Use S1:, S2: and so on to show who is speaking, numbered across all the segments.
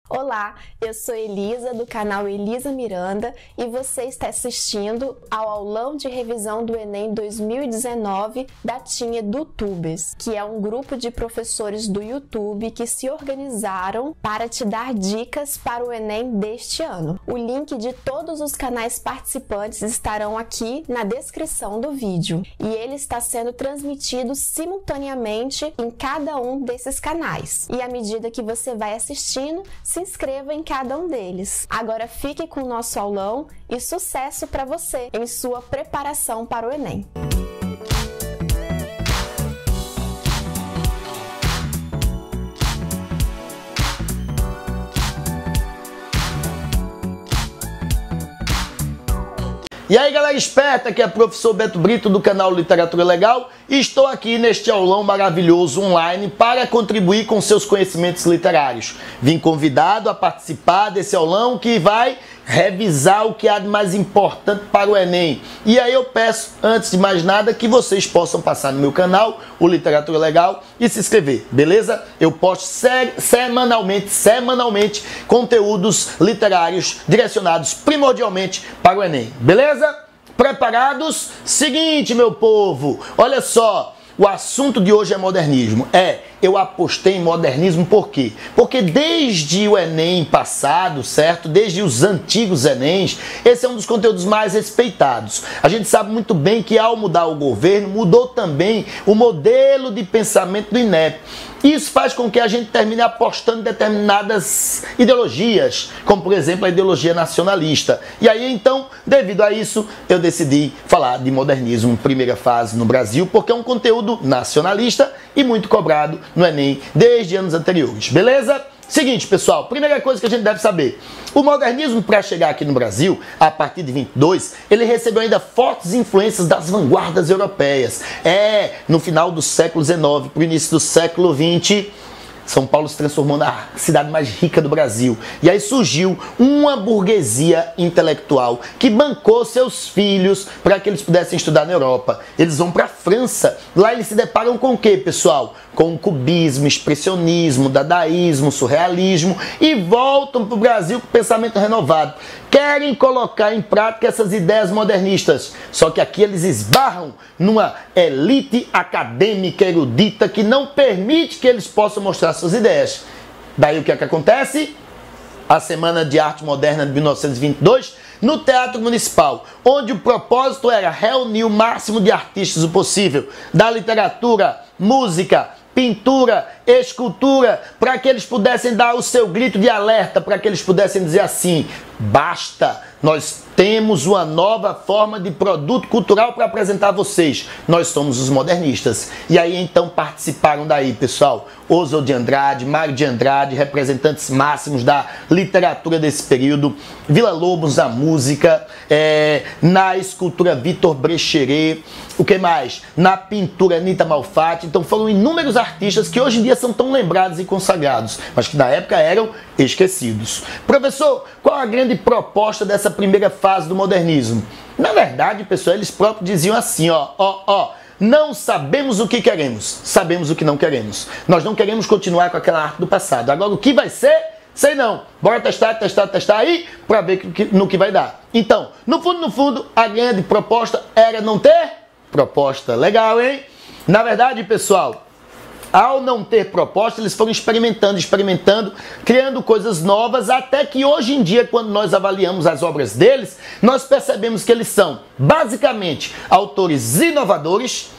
S1: Olá, eu sou Elisa do canal Elisa Miranda e você está assistindo ao aulão de revisão do Enem 2019 da Team EduTubers, que é um grupo de professores do YouTube que se organizaram para te dar dicas para o Enem deste ano. O link de todos os canais participantes estarão aqui na descrição do vídeo e ele está sendo transmitido simultaneamente em cada um desses canais. E à medida que você vai assistindo, se inscreva em cada um deles. Agora fique com o nosso aulão e sucesso para você em sua preparação para o Enem.
S2: E aí galera esperta, aqui é o professor Beto Brito do canal Literatura Legal e estou aqui neste aulão maravilhoso online para contribuir com seus conhecimentos literários. Vim convidado a participar desse aulão que vai revisar o que há de mais importante para o Enem. E aí eu peço, antes de mais nada, que vocês possam passar no meu canal, o Literatura Legal, e se inscrever, beleza? Eu posto semanalmente conteúdos literários direcionados primordialmente para o Enem, beleza? Preparados? Seguinte, meu povo, olha só. O assunto de hoje é modernismo. Eu apostei em modernismo por quê? Porque desde o Enem passado, certo? Desde os antigos Enems, esse é um dos conteúdos mais respeitados. A gente sabe muito bem que ao mudar o governo, mudou também o modelo de pensamento do INEP. Isso faz com que a gente termine apostando em determinadas ideologias, como por exemplo a ideologia nacionalista. E aí então, devido a isso, eu decidi falar de modernismo primeira fase no Brasil, porque é um conteúdo nacionalista e muito cobrado no Enem desde anos anteriores, beleza? Seguinte, pessoal, primeira coisa que a gente deve saber. O modernismo, para chegar aqui no Brasil, a partir de 22, ele recebeu ainda fortes influências das vanguardas europeias. No final do século XIX, para o início do século XX, São Paulo se transformou na cidade mais rica do Brasil. E aí surgiu uma burguesia intelectual que bancou seus filhos para que eles pudessem estudar na Europa. Eles vão para a França. Lá eles se deparam com o quê, pessoal? Com o cubismo, expressionismo, dadaísmo, surrealismo e voltam para o Brasil com pensamento renovado. Querem colocar em prática essas ideias modernistas. Só que aqui eles esbarram numa elite acadêmica erudita que não permite que eles possam mostrar suas ideias. Daí o que é que acontece? A Semana de Arte Moderna de 1922, no Teatro Municipal, onde o propósito era reunir o máximo de artistas o possível, da literatura, música, pintura, escultura, para que eles pudessem dar o seu grito de alerta, para que eles pudessem dizer assim: basta, nós temos uma nova forma de produto cultural para apresentar a vocês. Nós somos os modernistas. E aí então participaram daí, pessoal, Oswald de Andrade, Mário de Andrade, representantes máximos da literatura desse período, Villa-Lobos na música, na escultura Vitor Brecheret, o que mais? Na pintura Anita Malfatti. Então foram inúmeros artistas que hoje em dia são tão lembrados e consagrados, mas que na época eram esquecidos. Professor, qual a grande proposta dessa primeira fase do modernismo? Na verdade, pessoal, eles próprios diziam assim, não sabemos o que queremos, sabemos o que não queremos. Nós não queremos continuar com aquela arte do passado. Agora, o que vai ser? Sei não. Bora testar aí para ver no que vai dar. Então, no fundo, a grande proposta era não ter proposta. Legal, hein? Na verdade, pessoal, ao não ter proposta, eles foram experimentando, criando coisas novas, até que hoje em dia, quando nós avaliamos as obras deles, nós percebemos que eles são, basicamente, autores inovadores,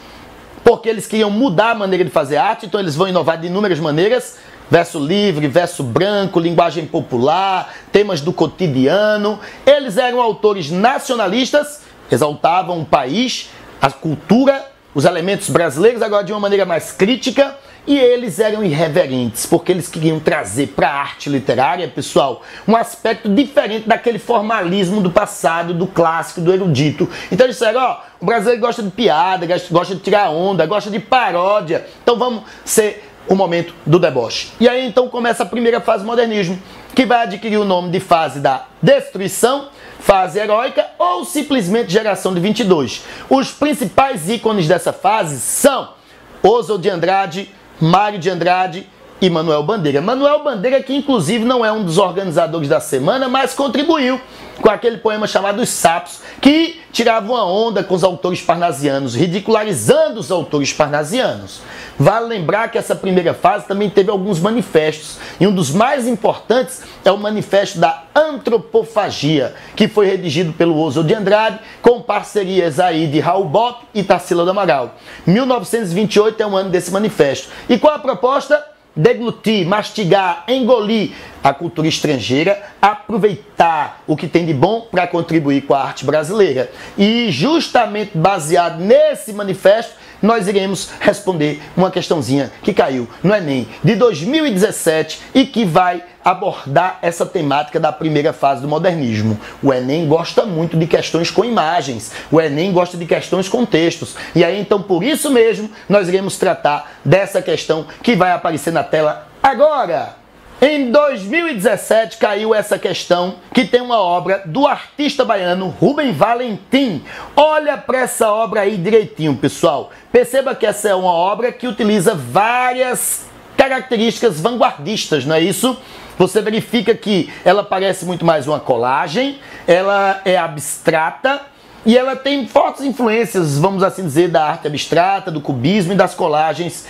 S2: porque eles queriam mudar a maneira de fazer arte, então eles vão inovar de inúmeras maneiras: verso livre, verso branco, linguagem popular, temas do cotidiano. Eles eram autores nacionalistas, exaltavam o país, a cultura, os elementos brasileiros, agora de uma maneira mais crítica. E eles eram irreverentes, porque eles queriam trazer para a arte literária, pessoal, um aspecto diferente daquele formalismo do passado, do clássico, do erudito. Então eles disseram, o brasileiro gosta de piada, gosta de tirar onda, gosta de paródia, então vamos ser o momento do deboche. E aí então começa a primeira fase do modernismo, que vai adquirir o nome de fase da destruição, fase heróica ou simplesmente geração de 22. Os principais ícones dessa fase são Oswald de Andrade, Mário de Andrade e Manuel Bandeira. Manuel Bandeira, que inclusive não é um dos organizadores da semana, mas contribuiu com aquele poema chamado Os Sapos, que tirava uma onda com os autores parnasianos, ridicularizando os autores parnasianos. Vale lembrar que essa primeira fase também teve alguns manifestos, e um dos mais importantes é o manifesto da antropofagia, que foi redigido pelo Oswald de Andrade, com parcerias aí de Raul Bopp e Tarsila do Amaral. 1928 é o ano desse manifesto. E qual a proposta? Deglutir, mastigar, engolir a cultura estrangeira, aproveitar o que tem de bom para contribuir com a arte brasileira. E justamente baseado nesse manifesto, nós iremos responder uma questãozinha que caiu no Enem de 2017 e que vai abordar essa temática da primeira fase do modernismo. O Enem gosta muito de questões com imagens, o Enem gosta de questões com textos. E aí, então, por isso mesmo, nós iremos tratar dessa questão que vai aparecer na tela agora. Em 2017 caiu essa questão que tem uma obra do artista baiano Rubem Valentim. Olha para essa obra aí direitinho, pessoal. Perceba que essa é uma obra que utiliza várias características vanguardistas, não é isso? Você verifica que ela parece muito mais uma colagem, ela é abstrata e ela tem fortes influências, vamos assim dizer, da arte abstrata, do cubismo e das colagens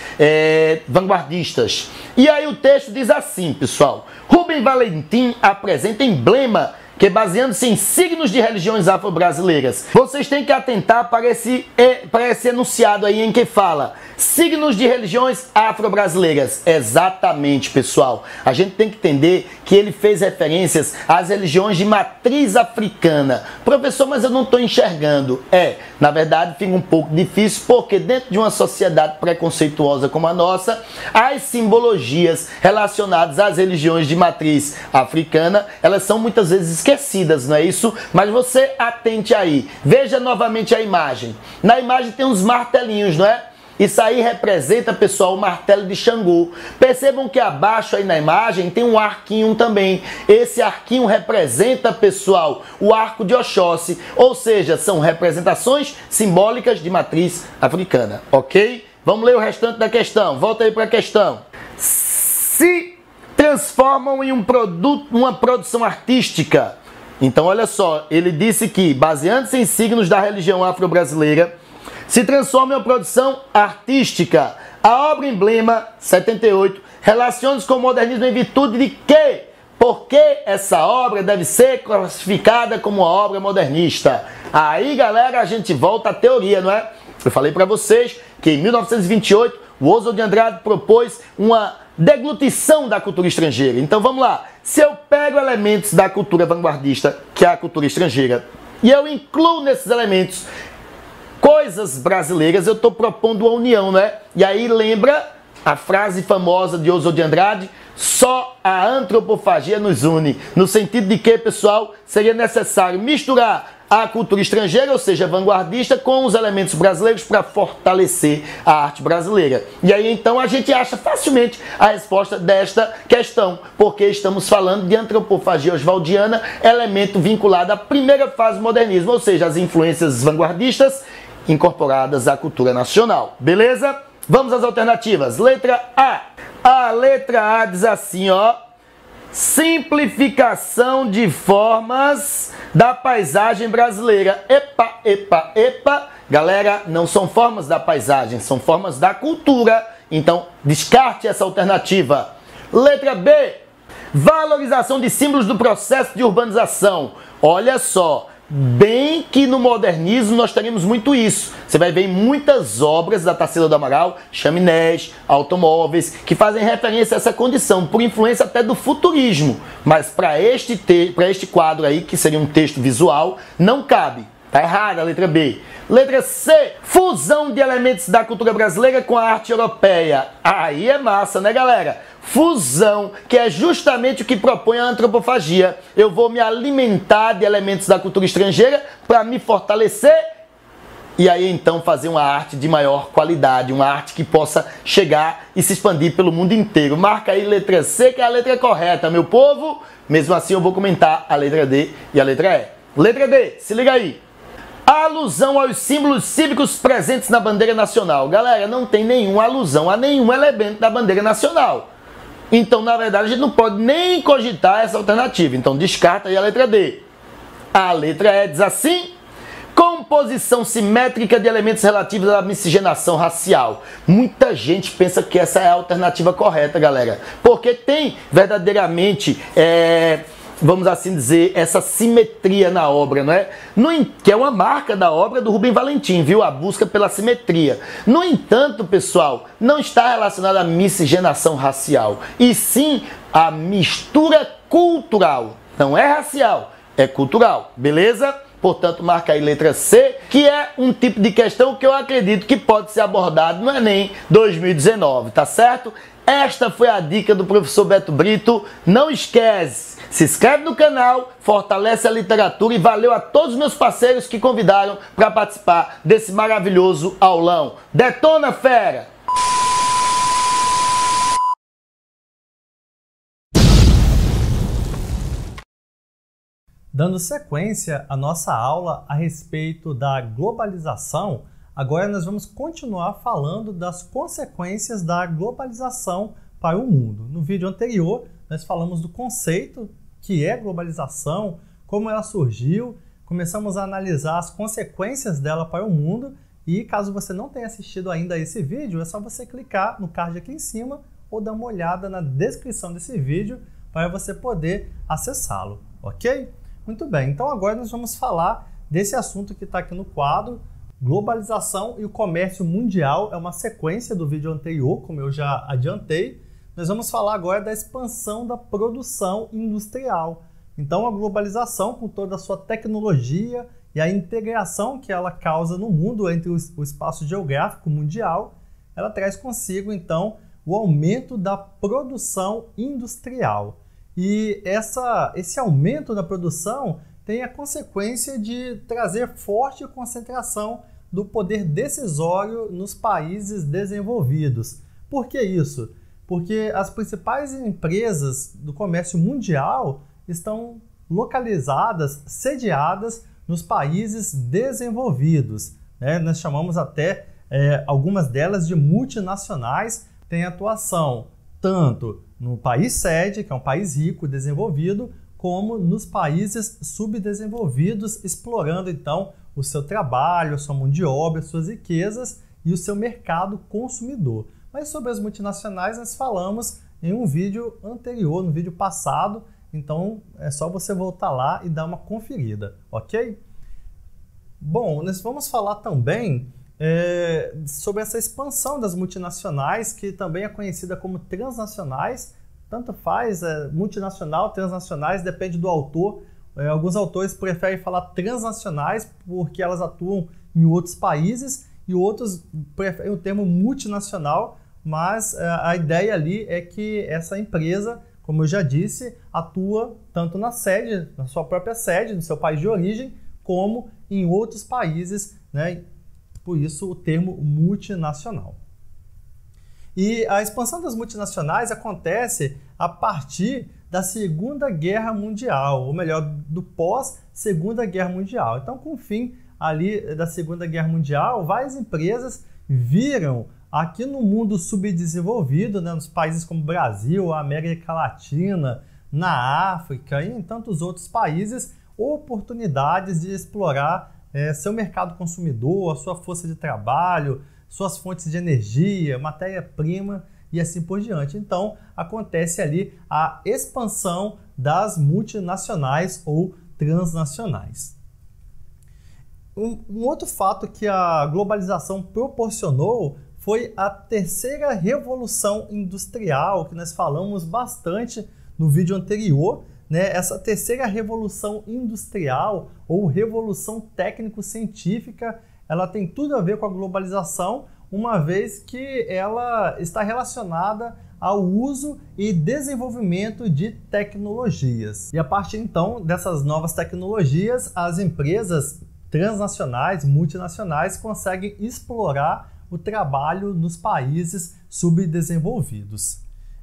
S2: vanguardistas. E aí o texto diz assim, pessoal: Rubem Valentim apresenta emblema que, baseando-se em signos de religiões afro-brasileiras, vocês têm que atentar para esse enunciado aí em que fala signos de religiões afro-brasileiras. Exatamente, pessoal. A gente tem que entender que ele fez referências às religiões de matriz africana. Professor, mas eu não estou enxergando. Na verdade, fica um pouco difícil, porque dentro de uma sociedade preconceituosa como a nossa, as simbologias relacionadas às religiões de matriz africana, elas são muitas vezes esquecidas, não é isso? Mas você atente aí. Veja novamente a imagem. Na imagem tem uns martelinhos, não é? Isso aí representa, pessoal, o martelo de Xangô. Percebam que abaixo aí na imagem tem um arquinho também. Esse arquinho representa, pessoal, o arco de Oxóssi. Ou seja, são representações simbólicas de matriz africana, ok? Vamos ler o restante da questão. Volta aí para a questão. Se transformam em um produto, uma produção artística. Então, olha só, ele disse que, baseando-se em signos da religião afro-brasileira, se transforma em uma produção artística. A obra emblema, 78, relaciona-se com o modernismo em virtude de quê? Porque essa obra deve ser classificada como uma obra modernista. Aí, galera, a gente volta à teoria, não é? Eu falei para vocês que em 1928, o Oswald de Andrade propôs uma deglutição da cultura estrangeira. Então, vamos lá. Se eu pego elementos da cultura vanguardista, que é a cultura estrangeira, e eu incluo nesses elementos coisas brasileiras, eu estou propondo uma união, né? E aí lembra a frase famosa de Oswald de Andrade: só a antropofagia nos une. No sentido de que, pessoal, seria necessário misturar a cultura estrangeira, ou seja, vanguardista, com os elementos brasileiros para fortalecer a arte brasileira. E aí então a gente acha facilmente a resposta desta questão, porque estamos falando de antropofagia oswaldiana, elemento vinculado à primeira fase do modernismo, ou seja, as influências vanguardistas incorporadas à cultura nacional. Beleza? Vamos às alternativas. Letra A. A letra A diz assim, ó: simplificação de formas da paisagem brasileira. Epa, epa, epa. Galera, não são formas da paisagem, são formas da cultura. Então, descarte essa alternativa. Letra B. Valorização de símbolos do processo de urbanização. Olha só, bem que no modernismo nós teremos muito isso. Você vai ver em muitas obras da Tarsila do Amaral, chaminés, automóveis, que fazem referência a essa condição, por influência até do futurismo. Mas para este quadro aí, que seria um texto visual, não cabe. Tá errada a letra B. Letra C. Fusão de elementos da cultura brasileira com a arte europeia. Aí é massa, né, galera? Fusão, que é justamente o que propõe a antropofagia. Eu vou me alimentar de elementos da cultura estrangeira para me fortalecer e aí então fazer uma arte de maior qualidade, uma arte que possa chegar e se expandir pelo mundo inteiro. Marca aí letra C, que é a letra correta, meu povo. Mesmo assim eu vou comentar a letra D e a letra E. Letra D, se liga aí. Alusão aos símbolos cívicos presentes na bandeira nacional. Galera, não tem nenhuma alusão a nenhum elemento da bandeira nacional. Então, na verdade, a gente não pode nem cogitar essa alternativa. Então, descarta aí a letra D. A letra E diz assim: composição simétrica de elementos relativos à miscigenação racial. Muita gente pensa que essa é a alternativa correta, galera. Porque tem verdadeiramente, vamos assim dizer, essa simetria na obra, não é? Que é uma marca da obra do Rubem Valentim, viu? A busca pela simetria. No entanto, pessoal, não está relacionada à miscigenação racial, e sim à mistura cultural. Não é racial, é cultural, beleza? Portanto, marca aí letra C, que é um tipo de questão que eu acredito que pode ser abordado no Enem 2019, tá certo? Esta foi a dica do professor Beto Brito. Não esquece, se inscreve no canal, fortalece a literatura e valeu a todos os meus parceiros que convidaram para participar desse maravilhoso aulão. Detona, fera!
S3: Dando sequência à nossa aula a respeito da globalização, agora nós vamos continuar falando das consequências da globalização para o mundo. No vídeo anterior, nós falamos do conceito que é globalização, como ela surgiu, começamos a analisar as consequências dela para o mundo e caso você não tenha assistido ainda a esse vídeo, é só você clicar no card aqui em cima ou dar uma olhada na descrição desse vídeo para você poder acessá-lo, ok? Muito bem, então agora nós vamos falar desse assunto que está aqui no quadro. Globalização e o comércio mundial é uma sequência do vídeo anterior, como eu já adiantei. Nós vamos falar agora da expansão da produção industrial. Então a globalização, com toda a sua tecnologia e a integração que ela causa no mundo entre o espaço geográfico mundial, ela traz consigo então o aumento da produção industrial. E esse aumento da produção tem a consequência de trazer forte concentração do poder decisório nos países desenvolvidos. Por que isso? Porque as principais empresas do comércio mundial estão localizadas, sediadas nos países desenvolvidos, né? Nós chamamos até algumas delas de multinacionais, têm atuação tanto no país sede, que é um país rico, desenvolvido, como nos países subdesenvolvidos, explorando então o seu trabalho, a sua mão de obra, as suas riquezas e o seu mercado consumidor. Mas sobre as multinacionais nós falamos em um vídeo anterior, no vídeo passado, então é só você voltar lá e dar uma conferida, ok? Bom, nós vamos falar também sobre essa expansão das multinacionais, que também é conhecida como transnacionais. Tanto faz, multinacional, transnacionais, depende do autor. Alguns autores preferem falar transnacionais porque elas atuam em outros países e outros preferem o termo multinacional, mas a ideia ali é que essa empresa, como eu já disse, atua tanto na sede, na sua própria sede, no seu país de origem, como em outros países, né? Por isso o termo multinacional. E a expansão das multinacionais acontece a partir da Segunda Guerra Mundial, ou melhor, do pós-Segunda Guerra Mundial. Então, com o fim ali da Segunda Guerra Mundial, várias empresas viram aqui no mundo subdesenvolvido, né, nos países como Brasil, América Latina, na África e em tantos outros países, oportunidades de explorar seu mercado consumidor, a sua força de trabalho, suas fontes de energia, matéria-prima e assim por diante. Então, acontece ali a expansão das multinacionais ou transnacionais. Um outro fato que a globalização proporcionou foi a terceira revolução industrial, que nós falamos bastante no vídeo anterior, né? Essa terceira revolução industrial ou revolução técnico-científica, ela tem tudo a ver com a globalização, uma vez que ela está relacionada ao uso e desenvolvimento de tecnologias. E a partir então dessas novas tecnologias, as empresas transnacionais, multinacionais, conseguem explorar o trabalho nos países subdesenvolvidos.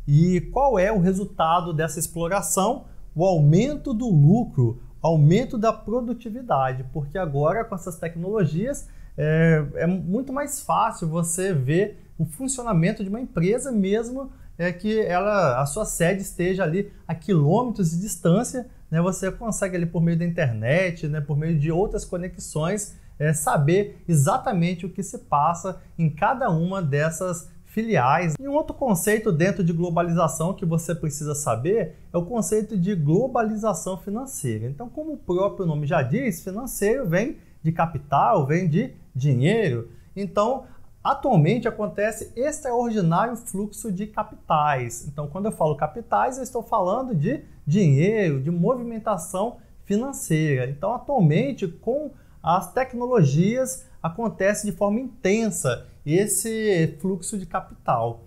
S3: E qual é o resultado dessa exploração? O aumento do lucro, aumento da produtividade, porque agora com essas tecnologias é muito mais fácil você ver o funcionamento de uma empresa mesmo é que a sua sede esteja ali a quilômetros de distância, né? Você consegue ali por meio da internet, né, por meio de outras conexões, saber exatamente o que se passa em cada uma dessas filiais. E um outro conceito dentro de globalização que você precisa saber é o conceito de globalização financeira. Então, como o próprio nome já diz, financeiro vem de capital, vem de dinheiro. Então, atualmente acontece extraordinário fluxo de capitais. Então, quando eu falo capitais, eu estou falando de dinheiro, de movimentação financeira. Então, atualmente, com as tecnologias, acontece de forma intensa esse fluxo de capital.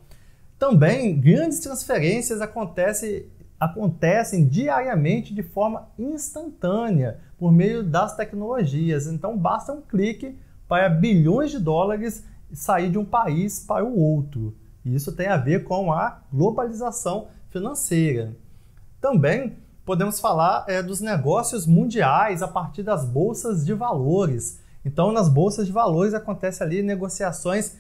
S3: Também, grandes transferências acontecem diariamente de forma instantânea por meio das tecnologias. Então, basta um clique para bilhões de dólares sair de um país para o outro. E isso tem a ver com a globalização financeira. Também podemos falar dos negócios mundiais a partir das bolsas de valores. Então, nas bolsas de valores acontecem ali negociações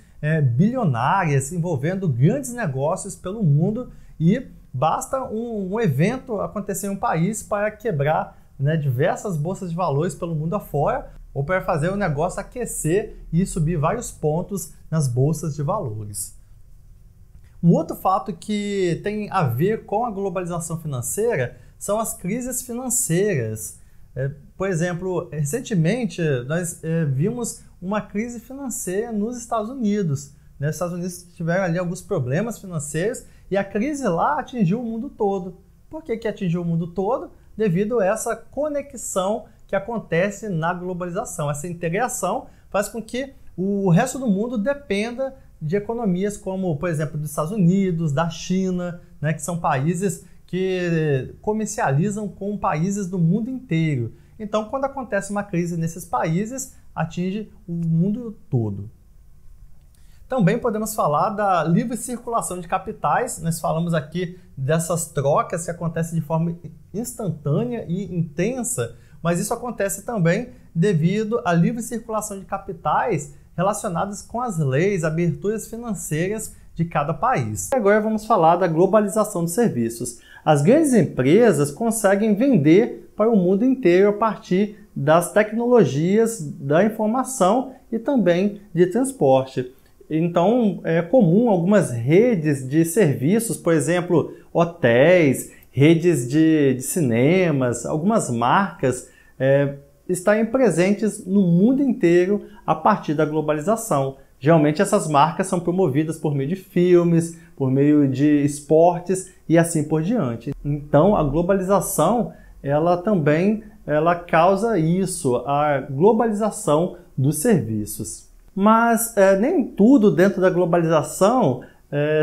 S3: bilionárias envolvendo grandes negócios pelo mundo e basta um evento acontecer em um país para quebrar, né, diversas bolsas de valores pelo mundo afora ou para fazer o negócio aquecer e subir vários pontos nas bolsas de valores. Um outro fato que tem a ver com a globalização financeira são as crises financeiras. Por exemplo, recentemente nós vimos uma crise financeira nos Estados Unidos. Os Estados Unidos tiveram ali alguns problemas financeiros e a crise lá atingiu o mundo todo. Por que atingiu o mundo todo? Devido a essa conexão que acontece na globalização. Essa integração faz com que o resto do mundo dependa de economias como, por exemplo, dos Estados Unidos, da China, né, que são países que comercializam com países do mundo inteiro. Então, quando acontece uma crise nesses países, atinge o mundo todo. Também podemos falar da livre circulação de capitais. Nós falamos aqui dessas trocas que acontecem de forma instantânea e intensa, mas isso acontece também devido à livre circulação de capitais relacionadas com as leis, aberturas financeiras de cada país. Agora vamos falar da globalização dos serviços. As grandes empresas conseguem vender para o mundo inteiro a partir das tecnologias da informação e também de transporte. Então, é comum algumas redes de serviços, por exemplo, hotéis, redes de cinemas, algumas marcas estarem presentes no mundo inteiro a partir da globalização. Geralmente essas marcas são promovidas por meio de filmes, por meio de esportes e assim por diante. Então a globalização ela causa isso, a globalização dos serviços. Mas nem tudo dentro da globalização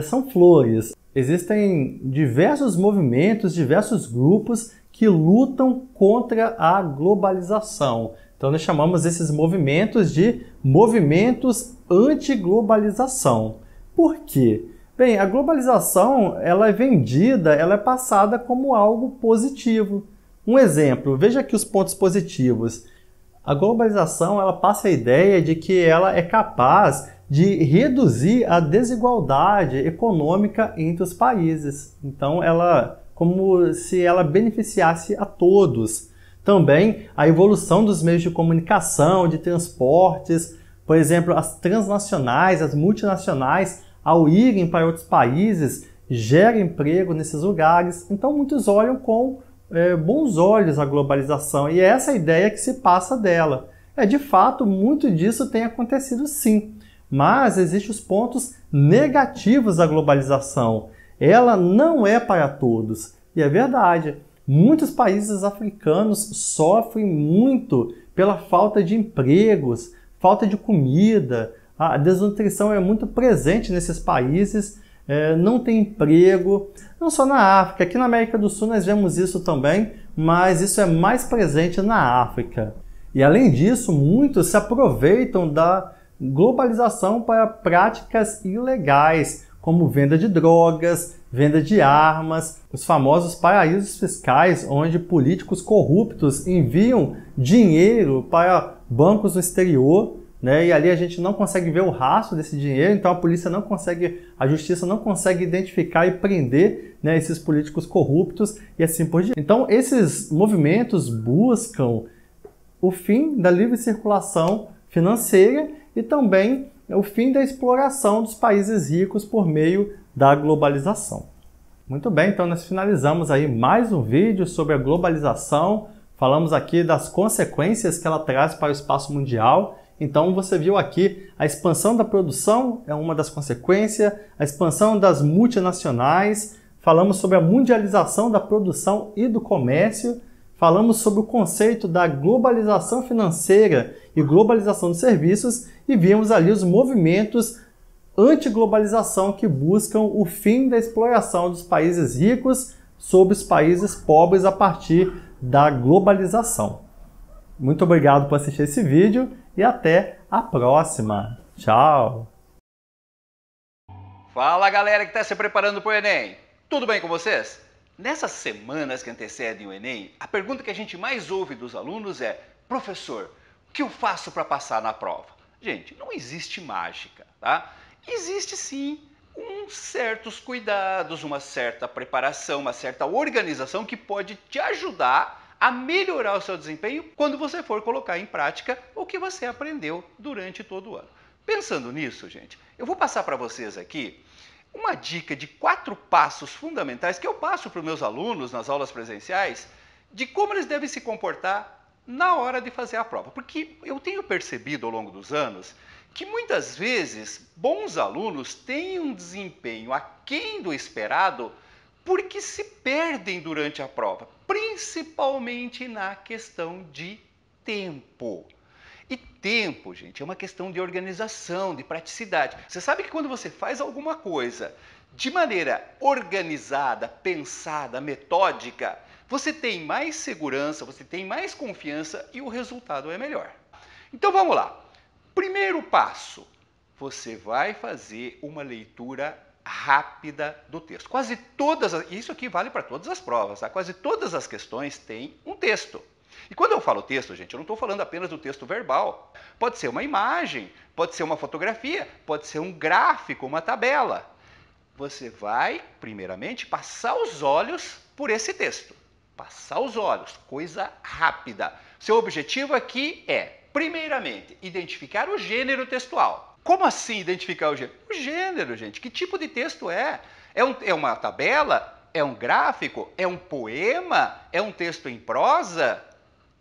S3: são flores. Existem diversos movimentos, diversos grupos que lutam contra a globalização. Então nós chamamos esses movimentos de movimentos anti-globalização. Por quê? Bem, a globalização ela é vendida, ela é passada como algo positivo. Um exemplo, veja aqui os pontos positivos. A globalização ela passa a ideia de que ela é capaz de reduzir a desigualdade econômica entre os países. Então, como se ela beneficiasse a todos. Também a evolução dos meios de comunicação, de transportes, por exemplo, as transnacionais, as multinacionais, ao irem para outros países, geram emprego nesses lugares. Então, muitos olham com bons olhos a globalização e é essa a ideia que se passa dela. De fato, muito disso tem acontecido sim, mas existem os pontos negativos da globalização. Ela não é para todos, e é verdade. Muitos países africanos sofrem muito pela falta de empregos, falta de comida. A desnutrição é muito presente nesses países, não tem emprego. Não só na África, aqui na América do Sul nós vemos isso também, mas isso é mais presente na África. E além disso, muitos se aproveitam da globalização para práticas ilegais, como venda de drogas, venda de armas, os famosos paraísos fiscais, onde políticos corruptos enviam dinheiro para bancos no exterior, né? E ali a gente não consegue ver o rastro desse dinheiro, então a polícia não consegue, a justiça não consegue identificar e prender, né, esses políticos corruptos e assim por diante. Então esses movimentos buscam o fim da livre circulação financeira e também o fim da exploração dos países ricos por meio da globalização. Muito bem, então nós finalizamos aí mais um vídeo sobre a globalização. Falamos aqui das consequências que ela traz para o espaço mundial. Então você viu aqui a expansão da produção é uma das consequências, a expansão das multinacionais, falamos sobre a mundialização da produção e do comércio, falamos sobre o conceito da globalização financeira e globalização de serviços e vimos ali os movimentos anti-globalização que buscam o fim da exploração dos países ricos sobre os países pobres a partir da globalização. Muito obrigado por assistir esse vídeo e até a próxima. Tchau!
S4: Fala galera que está se preparando para o Enem! Tudo bem com vocês? Nessas semanas que antecedem o Enem, a pergunta que a gente mais ouve dos alunos é: professor, o que eu faço para passar na prova? Gente, não existe mágica, tá? Existe sim certos cuidados, uma certa preparação, uma certa organização que pode te ajudar a melhorar o seu desempenho quando você for colocar em prática o que você aprendeu durante todo o ano. Pensando nisso, gente, eu vou passar para vocês aqui uma dica de 4 passos fundamentais que eu passo para os meus alunos nas aulas presenciais de como eles devem se comportar na hora de fazer a prova. Porque eu tenho percebido ao longo dos anos que muitas vezes bons alunos têm um desempenho aquém do esperado porque se perdem durante a prova, principalmente na questão de tempo. E tempo, gente, é uma questão de organização, de praticidade. Você sabe que quando você faz alguma coisa de maneira organizada, pensada, metódica, você tem mais segurança, você tem mais confiança e o resultado é melhor. Então vamos lá. Primeiro passo, você vai fazer uma leitura rápida do texto. Quase todas, isso aqui vale para todas as provas, tá? Quase todas as questões têm um texto. E quando eu falo texto, gente, eu não estou falando apenas do texto verbal. Pode ser uma imagem, pode ser uma fotografia, pode ser um gráfico, uma tabela. Você vai, primeiramente, passar os olhos por esse texto. Passar os olhos, coisa rápida. Seu objetivo aqui é, primeiramente, identificar o gênero textual. Como assim identificar o gênero? O gênero, gente. Que tipo de texto é? É uma tabela? É um gráfico? É um poema? É um texto em prosa?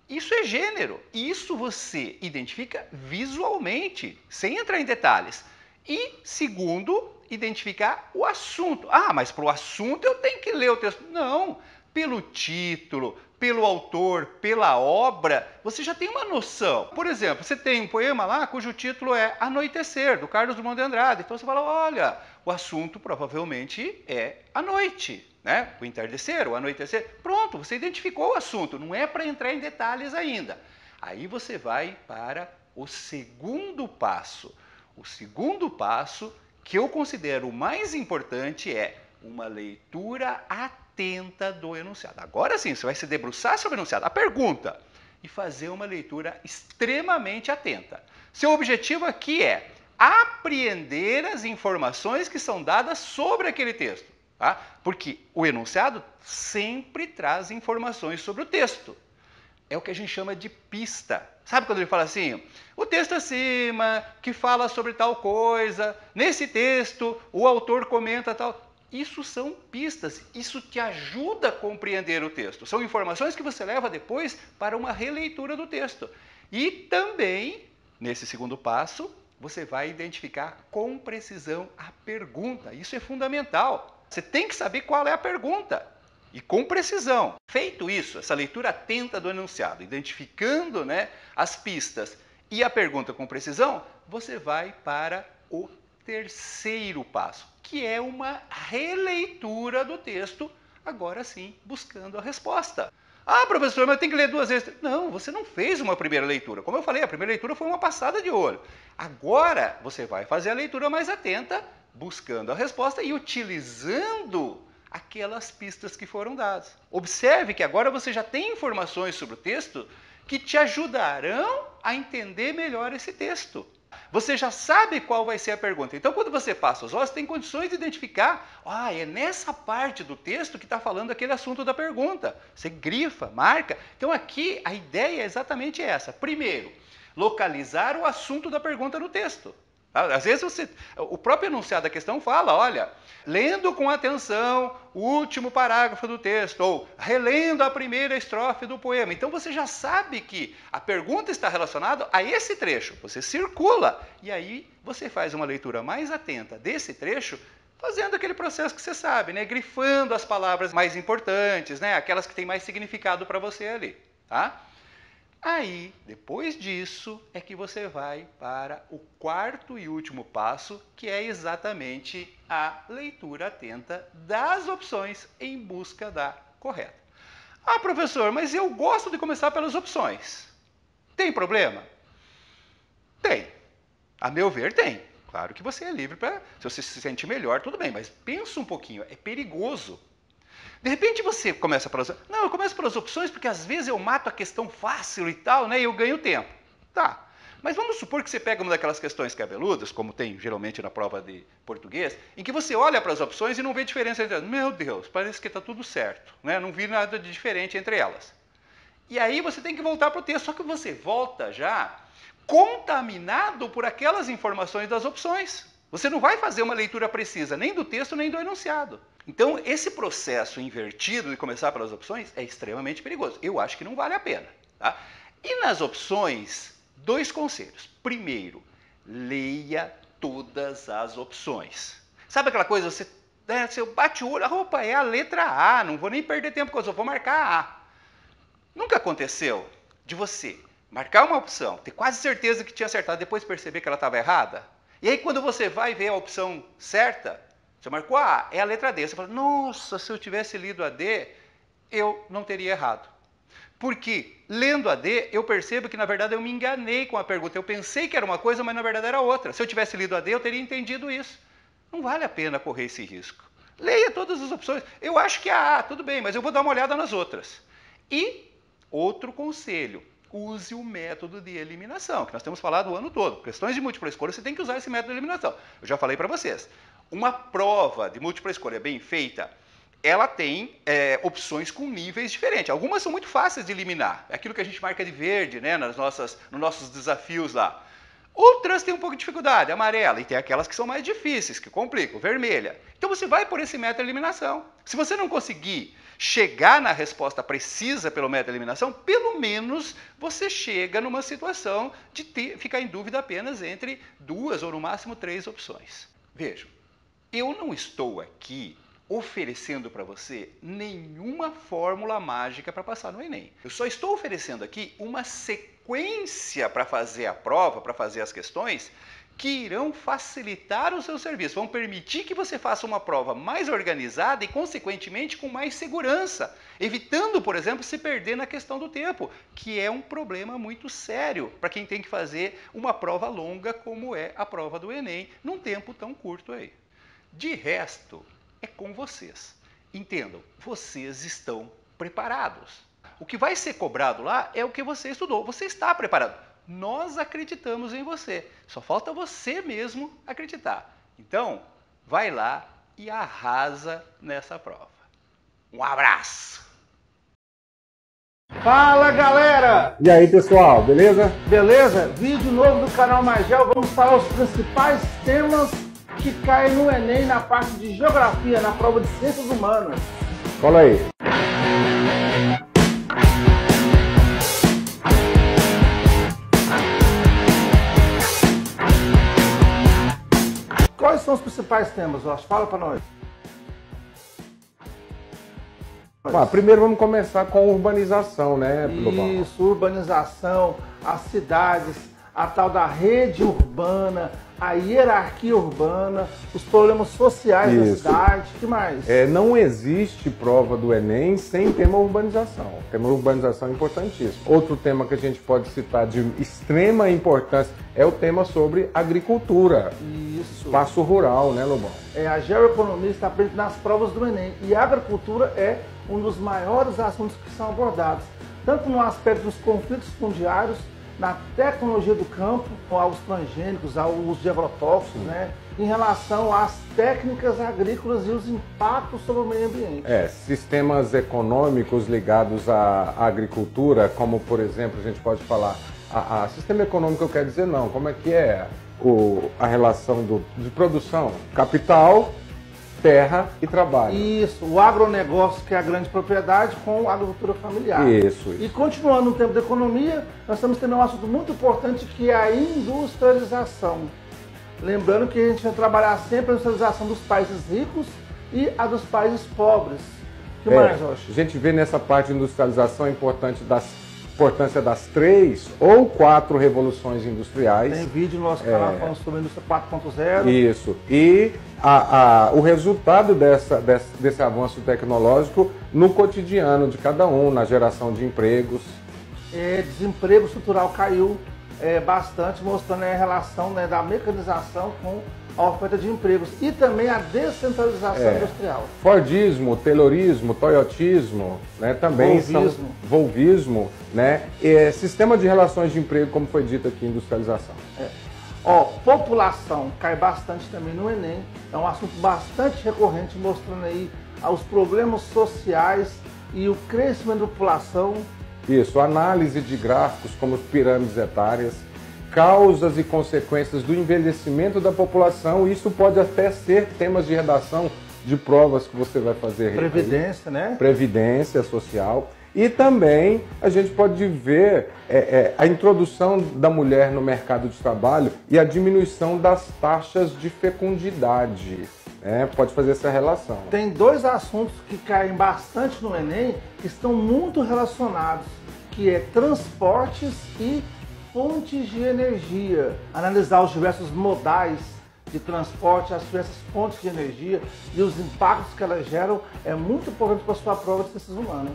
S4: Isso é gênero. Isso você identifica visualmente, sem entrar em detalhes. E, segundo, identificar o assunto. Ah, mas para o assunto eu tenho que ler o texto. Não. Pelo título, pelo autor, pela obra, você já tem uma noção. Por exemplo, você tem um poema lá cujo título é Anoitecer, do Carlos Drummond de Andrade. Então você fala, olha, o assunto provavelmente é a noite, né? O entardecer, o anoitecer. Pronto, você identificou o assunto, não é para entrar em detalhes ainda. Aí você vai para o segundo passo. O segundo passo, que eu considero o mais importante, é uma leitura atenta do enunciado. Agora sim, você vai se debruçar sobre o enunciado, a pergunta, e fazer uma leitura extremamente atenta. Seu objetivo aqui é apreender as informações que são dadas sobre aquele texto, tá? Porque o enunciado sempre traz informações sobre o texto. É o que a gente chama de pista. Sabe quando ele fala assim, o texto acima, que fala sobre tal coisa, nesse texto o autor comenta tal... Isso são pistas, isso te ajuda a compreender o texto. São informações que você leva depois para uma releitura do texto. E também, nesse segundo passo, você vai identificar com precisão a pergunta. Isso é fundamental. Você tem que saber qual é a pergunta. E com precisão. Feito isso, essa leitura atenta do enunciado, identificando, né, as pistas e a pergunta com precisão, você vai para o terceiro passo, que é uma releitura do texto, agora sim, buscando a resposta. Ah, professor, mas eu tenho que ler 2 vezes. Não, você não fez uma primeira leitura. Como eu falei, a primeira leitura foi uma passada de olho. Agora, você vai fazer a leitura mais atenta, buscando a resposta e utilizando aquelas pistas que foram dadas. Observe que agora você já tem informações sobre o texto que te ajudarão a entender melhor esse texto. Você já sabe qual vai ser a pergunta. Então, quando você passa os olhos, você tem condições de identificar, é nessa parte do texto que está falando aquele assunto da pergunta. Você grifa, marca. Então, aqui, a ideia é exatamente essa. Primeiro, localizar o assunto da pergunta no texto. Às vezes, o próprio enunciado da questão fala, olha, lendo com atenção o último parágrafo do texto, ou relendo a primeira estrofe do poema. Então, você já sabe que a pergunta está relacionada a esse trecho. Você circula, e aí você faz uma leitura mais atenta desse trecho, fazendo aquele processo que você sabe, né? Grifando as palavras mais importantes, né? Aquelas que têm mais significado para você ali, tá? Aí, depois disso, é que você vai para o quarto e último passo, que é exatamente a leitura atenta das opções em busca da correta. Ah, professor, mas eu gosto de começar pelas opções. Tem problema? Tem. A meu ver, tem. Claro que você é livre para... Se você se sente melhor, tudo bem, mas pensa um pouquinho, é perigoso. De repente você começa pelas... Não, eu começo pelas opções porque às vezes eu mato a questão fácil e tal, né? E eu ganho tempo. Tá. Mas vamos supor que você pega uma daquelas questões cabeludas, como tem geralmente na prova de português, em que você olha para as opções e não vê diferença entre elas. Meu Deus, parece que está tudo certo, né? Não vi nada de diferente entre elas. E aí você tem que voltar para o texto, só que você volta já contaminado por aquelas informações das opções. Você não vai fazer uma leitura precisa nem do texto nem do enunciado. Então, esse processo invertido de começar pelas opções é extremamente perigoso. Eu acho que não vale a pena. Tá? E nas opções, 2 conselhos. Primeiro, leia todas as opções. Sabe aquela coisa, você bate o olho, opa, é a letra A, não vou nem perder tempo com isso, eu vou marcar a A. Nunca aconteceu de você marcar uma opção, ter quase certeza que tinha acertado, depois perceber que ela estava errada? E aí, quando você vai ver a opção certa, você marcou a A, é a letra D. Você fala, nossa, se eu tivesse lido a D, eu não teria errado. Porque, lendo a D, eu percebo que, na verdade, eu me enganei com a pergunta. Eu pensei que era uma coisa, mas, na verdade, era outra. Se eu tivesse lido a D, eu teria entendido isso. Não vale a pena correr esse risco. Leia todas as opções. Eu acho que é a A, tudo bem, mas eu vou dar uma olhada nas outras. E, outro conselho. Use o método de eliminação, que nós temos falado o ano todo. Questões de múltipla escolha, você tem que usar esse método de eliminação. Eu já falei para vocês. Uma prova de múltipla escolha bem feita, ela tem opções com níveis diferentes. Algumas são muito fáceis de eliminar. É aquilo que a gente marca de verde, né, nos nossos desafios lá. Outras têm um pouco de dificuldade, amarela, e tem aquelas que são mais difíceis, que complicam, vermelha. Então você vai por esse método de eliminação. Se você não conseguir chegar na resposta precisa pelo método de eliminação, pelo menos você chega numa situação de ficar em dúvida apenas entre 2 ou no máximo 3 opções. Vejam, eu não estou aqui oferecendo para você nenhuma fórmula mágica para passar no Enem. Eu só estou oferecendo aqui uma sequência para fazer a prova, para fazer as questões, que irão facilitar o seu serviço, vão permitir que você faça uma prova mais organizada e, consequentemente, com mais segurança, evitando, por exemplo, se perder na questão do tempo, que é um problema muito sério para quem tem que fazer uma prova longa como é a prova do Enem, num tempo tão curto aí. De resto, é com vocês. Entendam, vocês estão preparados. O que vai ser cobrado lá é o que você estudou, você está preparado. Nós acreditamos em você. Só falta você mesmo acreditar. Então, vai lá e arrasa nessa prova. Um abraço!
S5: Fala, galera!
S6: E aí, pessoal, beleza?
S5: Beleza? Vídeo novo do canal Magel. Vamos falar os principais temas que caem no Enem na parte de Geografia, na prova de Ciências Humanas.
S6: Cola aí.
S5: Quais são os principais temas, Rocha? Fala para nós.
S6: Primeiro vamos começar com urbanização, né, Lobão?
S5: Isso, urbanização, as cidades, a tal da rede urbana, a hierarquia urbana, os problemas sociais da cidade, o que mais?
S6: Não existe prova do Enem sem tema urbanização. O tema urbanização é importantíssimo. Outro tema que a gente pode citar de extrema importância é o tema sobre agricultura.
S5: Isso.
S6: Espaço rural, né, Lobão?
S5: A geoeconomia está presente nas provas do Enem e a agricultura é um dos maiores assuntos que são abordados. tanto no aspecto dos conflitos fundiários, na tecnologia do campo, aos transgênicos, ao uso de agrotóxicos, né? Em relação às técnicas agrícolas e os impactos sobre o meio ambiente.
S6: Sistemas econômicos ligados à agricultura, como por exemplo, a gente pode falar, sistema econômico eu quero dizer não, como é que é a relação de produção, capital, terra e trabalho.
S5: Isso, o agronegócio, que é a grande propriedade, com a agricultura familiar.
S6: Isso.
S5: E continuando no tempo da economia, nós temos também um assunto muito importante, que é a industrialização. Lembrando que a gente vai trabalhar sempre a industrialização dos países ricos e a dos países pobres. O que mais, Rocha?
S6: A gente vê nessa parte de industrialização a importância das 3 ou 4 revoluções industriais.
S5: Tem vídeo no nosso canal falando sobre a indústria 4.0.
S6: Isso. E o resultado desse avanço tecnológico no cotidiano de cada um, na geração de empregos.
S5: Desemprego estrutural caiu bastante, mostrando a relação, né, da mecanização com a oferta de empregos e também a descentralização industrial.
S6: Fordismo, Taylorismo, Toyotismo, né, também Volvismo, né, sistema de relações de emprego, como foi dito aqui, industrialização.
S5: População cai bastante também no Enem, é um assunto bastante recorrente, mostrando aí os problemas sociais e o crescimento da população.
S6: Isso, análise de gráficos como pirâmides etárias, causas e consequências do envelhecimento da população. Isso pode até ser temas de redação de provas que você vai fazer.
S5: Previdência, né?
S6: Previdência social. E também a gente pode ver a introdução da mulher no mercado de trabalho e a diminuição das taxas de fecundidade. Pode fazer essa relação.
S5: Tem 2 assuntos que caem bastante no Enem, que estão muito relacionados, que é transportes e fontes de energia. Analisar os diversos modais de transporte, as diversas fontes de energia e os impactos que elas geram é muito importante para a sua prova de ciências humanas.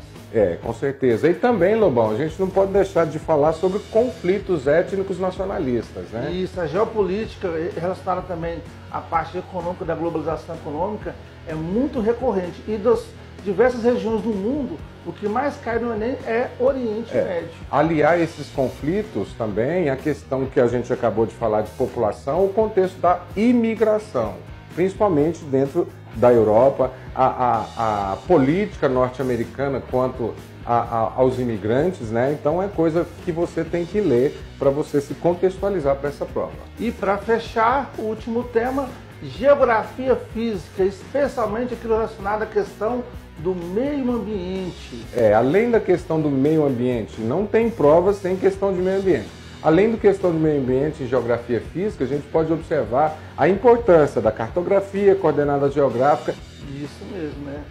S6: Com certeza. E também, Lobão, a gente não pode deixar de falar sobre conflitos étnicos nacionalistas, né?
S5: Isso, a geopolítica relacionada também à parte econômica, da globalização econômica, é muito recorrente. E das diversas regiões do mundo, o que mais cai no Enem é Oriente Médio.
S6: Aliar esses conflitos também, a questão que a gente acabou de falar de população, o contexto da imigração, principalmente dentro da Europa, a política norte-americana quanto aos imigrantes, né? Então é coisa que você tem que ler para você se contextualizar para essa prova.
S5: E para fechar, o último tema, geografia física, especialmente aquilo relacionado à questão do meio ambiente.
S6: Além da questão do meio ambiente, não tem provas sem questão de meio ambiente. Além da questão do meio ambiente e geografia física, a gente pode observar a importância da cartografia, coordenada geográfica.
S5: Isso mesmo, né?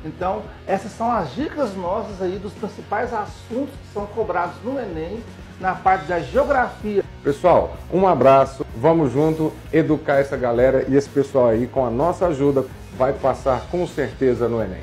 S5: Então, essas são as dicas nossas aí dos principais assuntos que são cobrados no Enem, na parte da geografia.
S6: Pessoal, um abraço, vamos junto educar essa galera e esse pessoal aí, com a nossa ajuda, vai passar com certeza no Enem.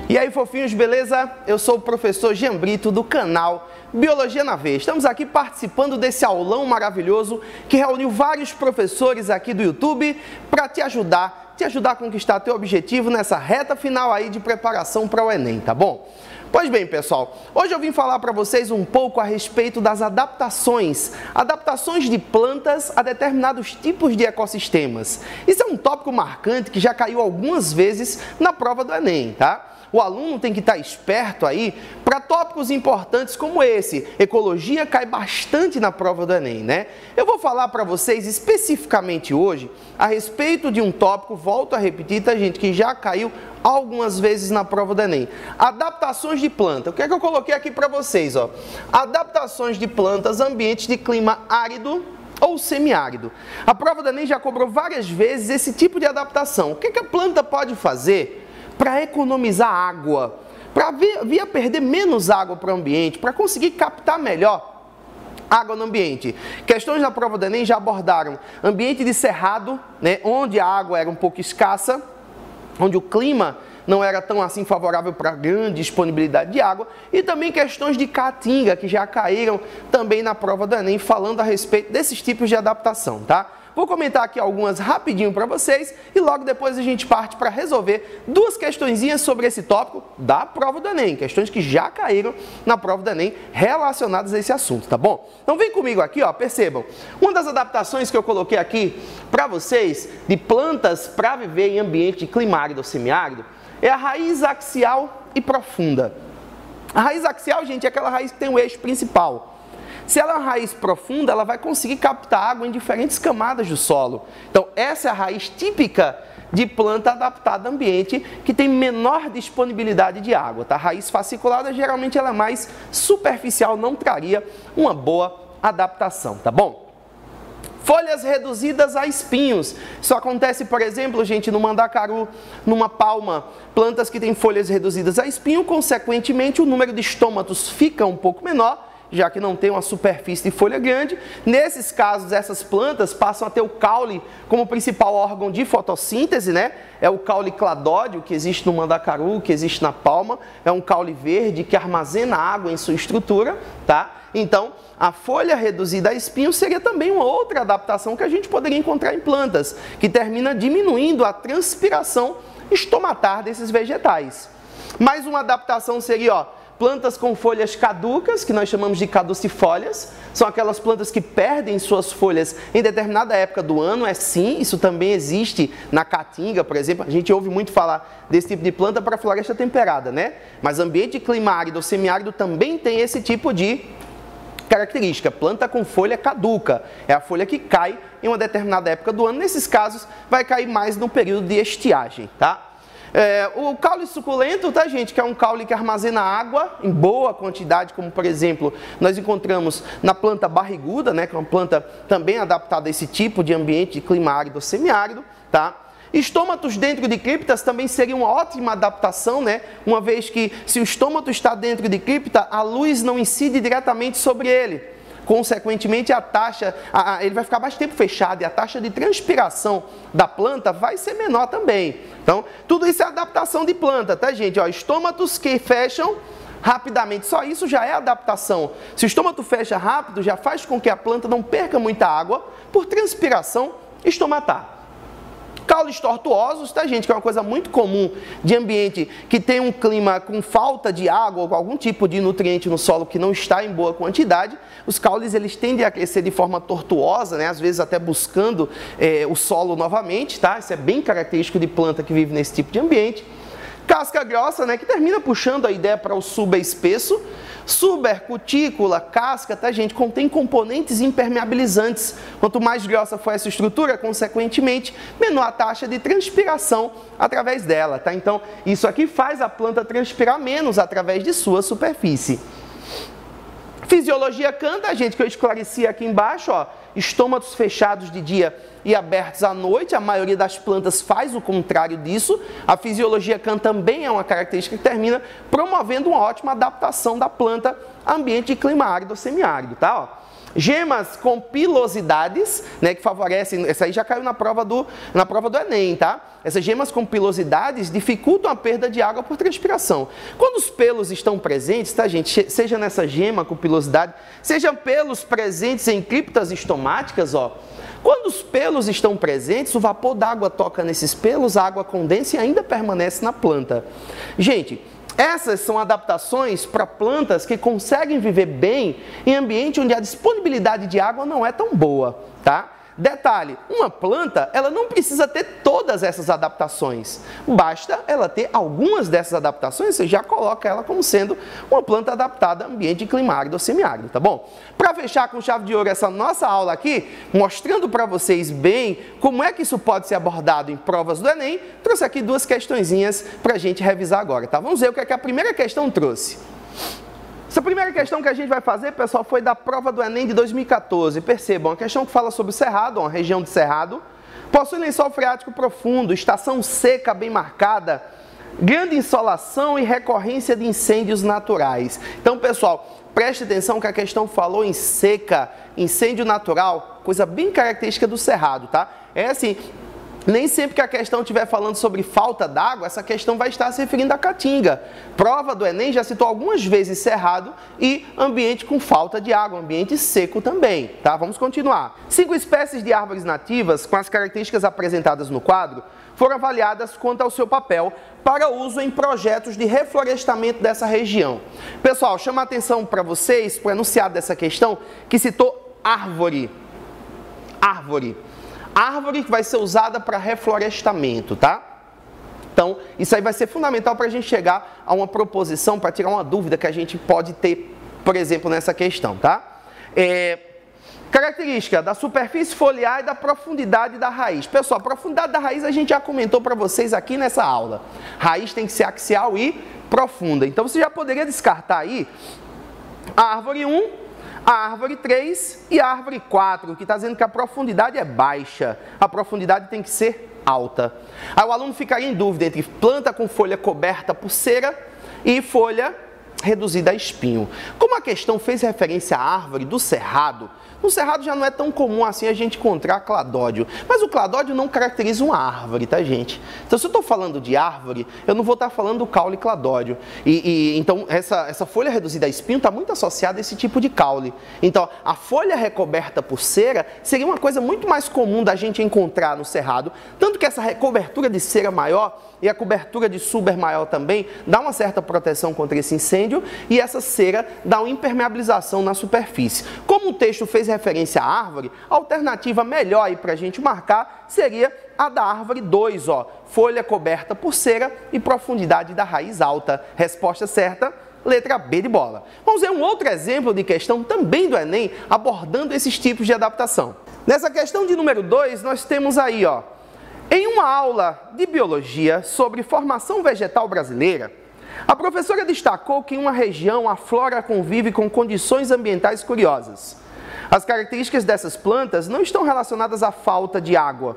S7: E aí, fofinhos, beleza? Eu sou o professor Jean Brito, do canal Biologia na Veia. Estamos aqui participando desse aulão maravilhoso que reuniu vários professores aqui do YouTube para te ajudar a conquistar teu objetivo nessa reta final aí de preparação para o Enem, tá bom? Pois bem, pessoal, hoje eu vim falar para vocês um pouco a respeito das adaptações de plantas a determinados tipos de ecossistemas. Isso é um tópico marcante que já caiu algumas vezes na prova do Enem, tá? O aluno tem que estar esperto aí para tópicos importantes como esse. Ecologia cai bastante na prova do Enem, né? Eu vou falar para vocês especificamente hoje a respeito de um tópico, volto a repetir, tá, gente, que já caiu algumas vezes na prova do Enem. Adaptações de planta. O que é que eu coloquei aqui para vocês, ó? Adaptações de plantas a ambientes de clima árido ou semiárido. A prova do Enem já cobrou várias vezes esse tipo de adaptação. O que é que a planta pode fazer para economizar água, para vir a perder menos água para o ambiente, para conseguir captar melhor água no ambiente? Questões na prova do Enem já abordaram ambiente de cerrado, né, onde a água era um pouco escassa, onde o clima não era tão assim favorável para grande disponibilidade de água, e também questões de caatinga, que já caíram também na prova do Enem, falando a respeito desses tipos de adaptação, tá? Vou comentar aqui algumas rapidinho para vocês e logo depois a gente parte para resolver duas questõezinhas sobre esse tópico da prova do Enem, questões que já caíram na prova do Enem relacionadas a esse assunto, tá bom? Então vem comigo aqui, ó, percebam, uma das adaptações que eu coloquei aqui para vocês de plantas para viver em ambiente climárido ou semiárido é a raiz axial e profunda. A raiz axial, gente, é aquela raiz que tem o eixo principal. Se ela é uma raiz profunda, ela vai conseguir captar água em diferentes camadas do solo. Então, essa é a raiz típica de planta adaptada a ambiente que tem menor disponibilidade de água. Tá? A raiz fasciculada, geralmente, ela é mais superficial, não traria uma boa adaptação, tá bom? Folhas reduzidas a espinhos. Isso acontece, por exemplo, gente, no mandacaru, numa palma, plantas que têm folhas reduzidas a espinho, consequentemente, o número de estômatos fica um pouco menor, já que não tem uma superfície de folha grande. Nesses casos, essas plantas passam a ter o caule como principal órgão de fotossíntese, né? É o caule cladódio que existe no mandacaru, que existe na palma, é um caule verde que armazena água em sua estrutura, tá? Então, a folha reduzida a espinho seria também uma outra adaptação que a gente poderia encontrar em plantas, que termina diminuindo a transpiração estomatar desses vegetais. Mais uma adaptação seria, ó, plantas com folhas caducas, que nós chamamos de caducifólias, são aquelas plantas que perdem suas folhas em determinada época do ano, sim, isso também existe na caatinga, por exemplo, a gente ouve muito falar desse tipo de planta para floresta temperada, né? Mas ambiente climárido ou semiárido também tem esse tipo de característica, planta com folha caduca, é a folha que cai em uma determinada época do ano, nesses casos vai cair mais no período de estiagem, tá? O caule suculento, tá, gente, que é um caule que armazena água em boa quantidade, como por exemplo, nós encontramos na planta barriguda, né, que é uma planta também adaptada a esse tipo de ambiente clima árido ou semiárido, tá? Estômatos dentro de criptas também seria uma ótima adaptação, né? Uma vez que se o estômato está dentro de cripta, a luz não incide diretamente sobre ele. Consequentemente, ele vai ficar mais tempo fechado e a taxa de transpiração da planta vai ser menor também. Então, tudo isso é adaptação de planta, tá, gente? Ó, estômatos que fecham rapidamente, só isso já é adaptação. Se o estômato fecha rápido, já faz com que a planta não perca muita água por transpiração estomatar. Caules tortuosos, tá, gente? Que é uma coisa muito comum de ambiente que tem um clima com falta de água ou com algum tipo de nutriente no solo que não está em boa quantidade. Os caules, eles tendem a crescer de forma tortuosa, né? Às vezes até buscando o solo novamente, tá? Isso é bem característico de planta que vive nesse tipo de ambiente. Casca grossa, né, que termina puxando a ideia para o subespesso. Suber, cutícula, casca, tá, gente, contém componentes impermeabilizantes. Quanto mais grossa for essa estrutura, consequentemente, menor a taxa de transpiração através dela, tá? Então, isso aqui faz a planta transpirar menos através de sua superfície. Fisiologia canta, gente, que eu esclareci aqui embaixo, ó, estômatos fechados de dia e abertos à noite, a maioria das plantas faz o contrário disso. A fisiologia Kahn também é uma característica que termina promovendo uma ótima adaptação da planta a ambiente de clima árido ou semiárido, tá? Ó. Gemas com pilosidades, né, que favorecem, essa aí já caiu na prova do Enem, tá? Essas gemas com pilosidades dificultam a perda de água por transpiração. Quando os pelos estão presentes, tá, gente, seja nessa gema com pilosidade, seja pelos presentes em criptas estomáticas, ó, quando os pelos estão presentes, o vapor d'água toca nesses pelos, a água condensa e ainda permanece na planta. Gente, essas são adaptações para plantas que conseguem viver bem em ambiente onde a disponibilidade de água não é tão boa, tá? Detalhe, uma planta, ela não precisa ter todas essas adaptações. Basta ela ter algumas dessas adaptações, você já coloca ela como sendo uma planta adaptada a ambiente de clima árido ou semiárido, tá bom? Para fechar com chave de ouro essa nossa aula aqui, mostrando para vocês bem como é que isso pode ser abordado em provas do Enem, trouxe aqui duas questõezinhas para a gente revisar agora, tá? Vamos ver o que é que a primeira questão trouxe. Essa primeira questão que a gente vai fazer, pessoal, foi da prova do Enem de 2014. Percebam, uma questão que fala sobre o Cerrado, uma região de Cerrado, possui lençol freático profundo, estação seca bem marcada, grande insolação e recorrência de incêndios naturais. Então, pessoal, preste atenção que a questão falou em seca, incêndio natural, coisa bem característica do Cerrado, tá? É assim, Nem sempre que a questão estiver falando sobre falta d'água, essa questão vai estar se referindo à caatinga. Prova do Enem já citou algumas vezes cerrado e ambiente com falta de água, ambiente seco também, tá? Vamos continuar. 5 espécies de árvores nativas com as características apresentadas no quadro foram avaliadas quanto ao seu papel para uso em projetos de reflorestamento dessa região. Pessoal, chama a atenção para vocês, para o enunciado dessa questão, que citou árvore. Árvore que vai ser usada para reflorestamento, tá? Então, isso aí vai ser fundamental para a gente chegar a uma proposição, para tirar uma dúvida que a gente pode ter, por exemplo, nessa questão, tá? Característica da superfície foliar e da profundidade da raiz. Pessoal, a profundidade da raiz a gente já comentou para vocês aqui nessa aula. Raiz tem que ser axial e profunda. Então, você já poderia descartar aí a árvore 1, a árvore 3 e a árvore 4, que está dizendo que a profundidade é baixa. A profundidade tem que ser alta. Aí o aluno ficaria em dúvida entre planta com folha coberta por cera e folha reduzida a espinho. Como a questão fez referência à árvore do cerrado, no cerrado já não é tão comum assim a gente encontrar cladódio, mas o cladódio não caracteriza uma árvore, tá, gente? Então, se eu estou falando de árvore, eu não vou estar falando do caule cladódio. Então, essa folha reduzida a espinho está muito associada a esse tipo de caule. Então, a folha recoberta por cera seria uma coisa muito mais comum da gente encontrar no cerrado, tanto que essa recobertura de cera maior e a cobertura de suber maior também dá uma certa proteção contra esse incêndio e essa cera dá uma impermeabilização na superfície. Como o texto fez referência à árvore, a alternativa melhor aí para a gente marcar seria a da árvore 2, ó, folha coberta por cera e profundidade da raiz alta. Resposta certa, letra B de bola. Vamos ver um outro exemplo de questão também do Enem abordando esses tipos de adaptação. Nessa questão de número 2, nós temos aí, ó, em uma aula de biologia sobre formação vegetal brasileira, a professora destacou que em uma região a flora convive com condições ambientais curiosas. As características dessas plantas não estão relacionadas à falta de água,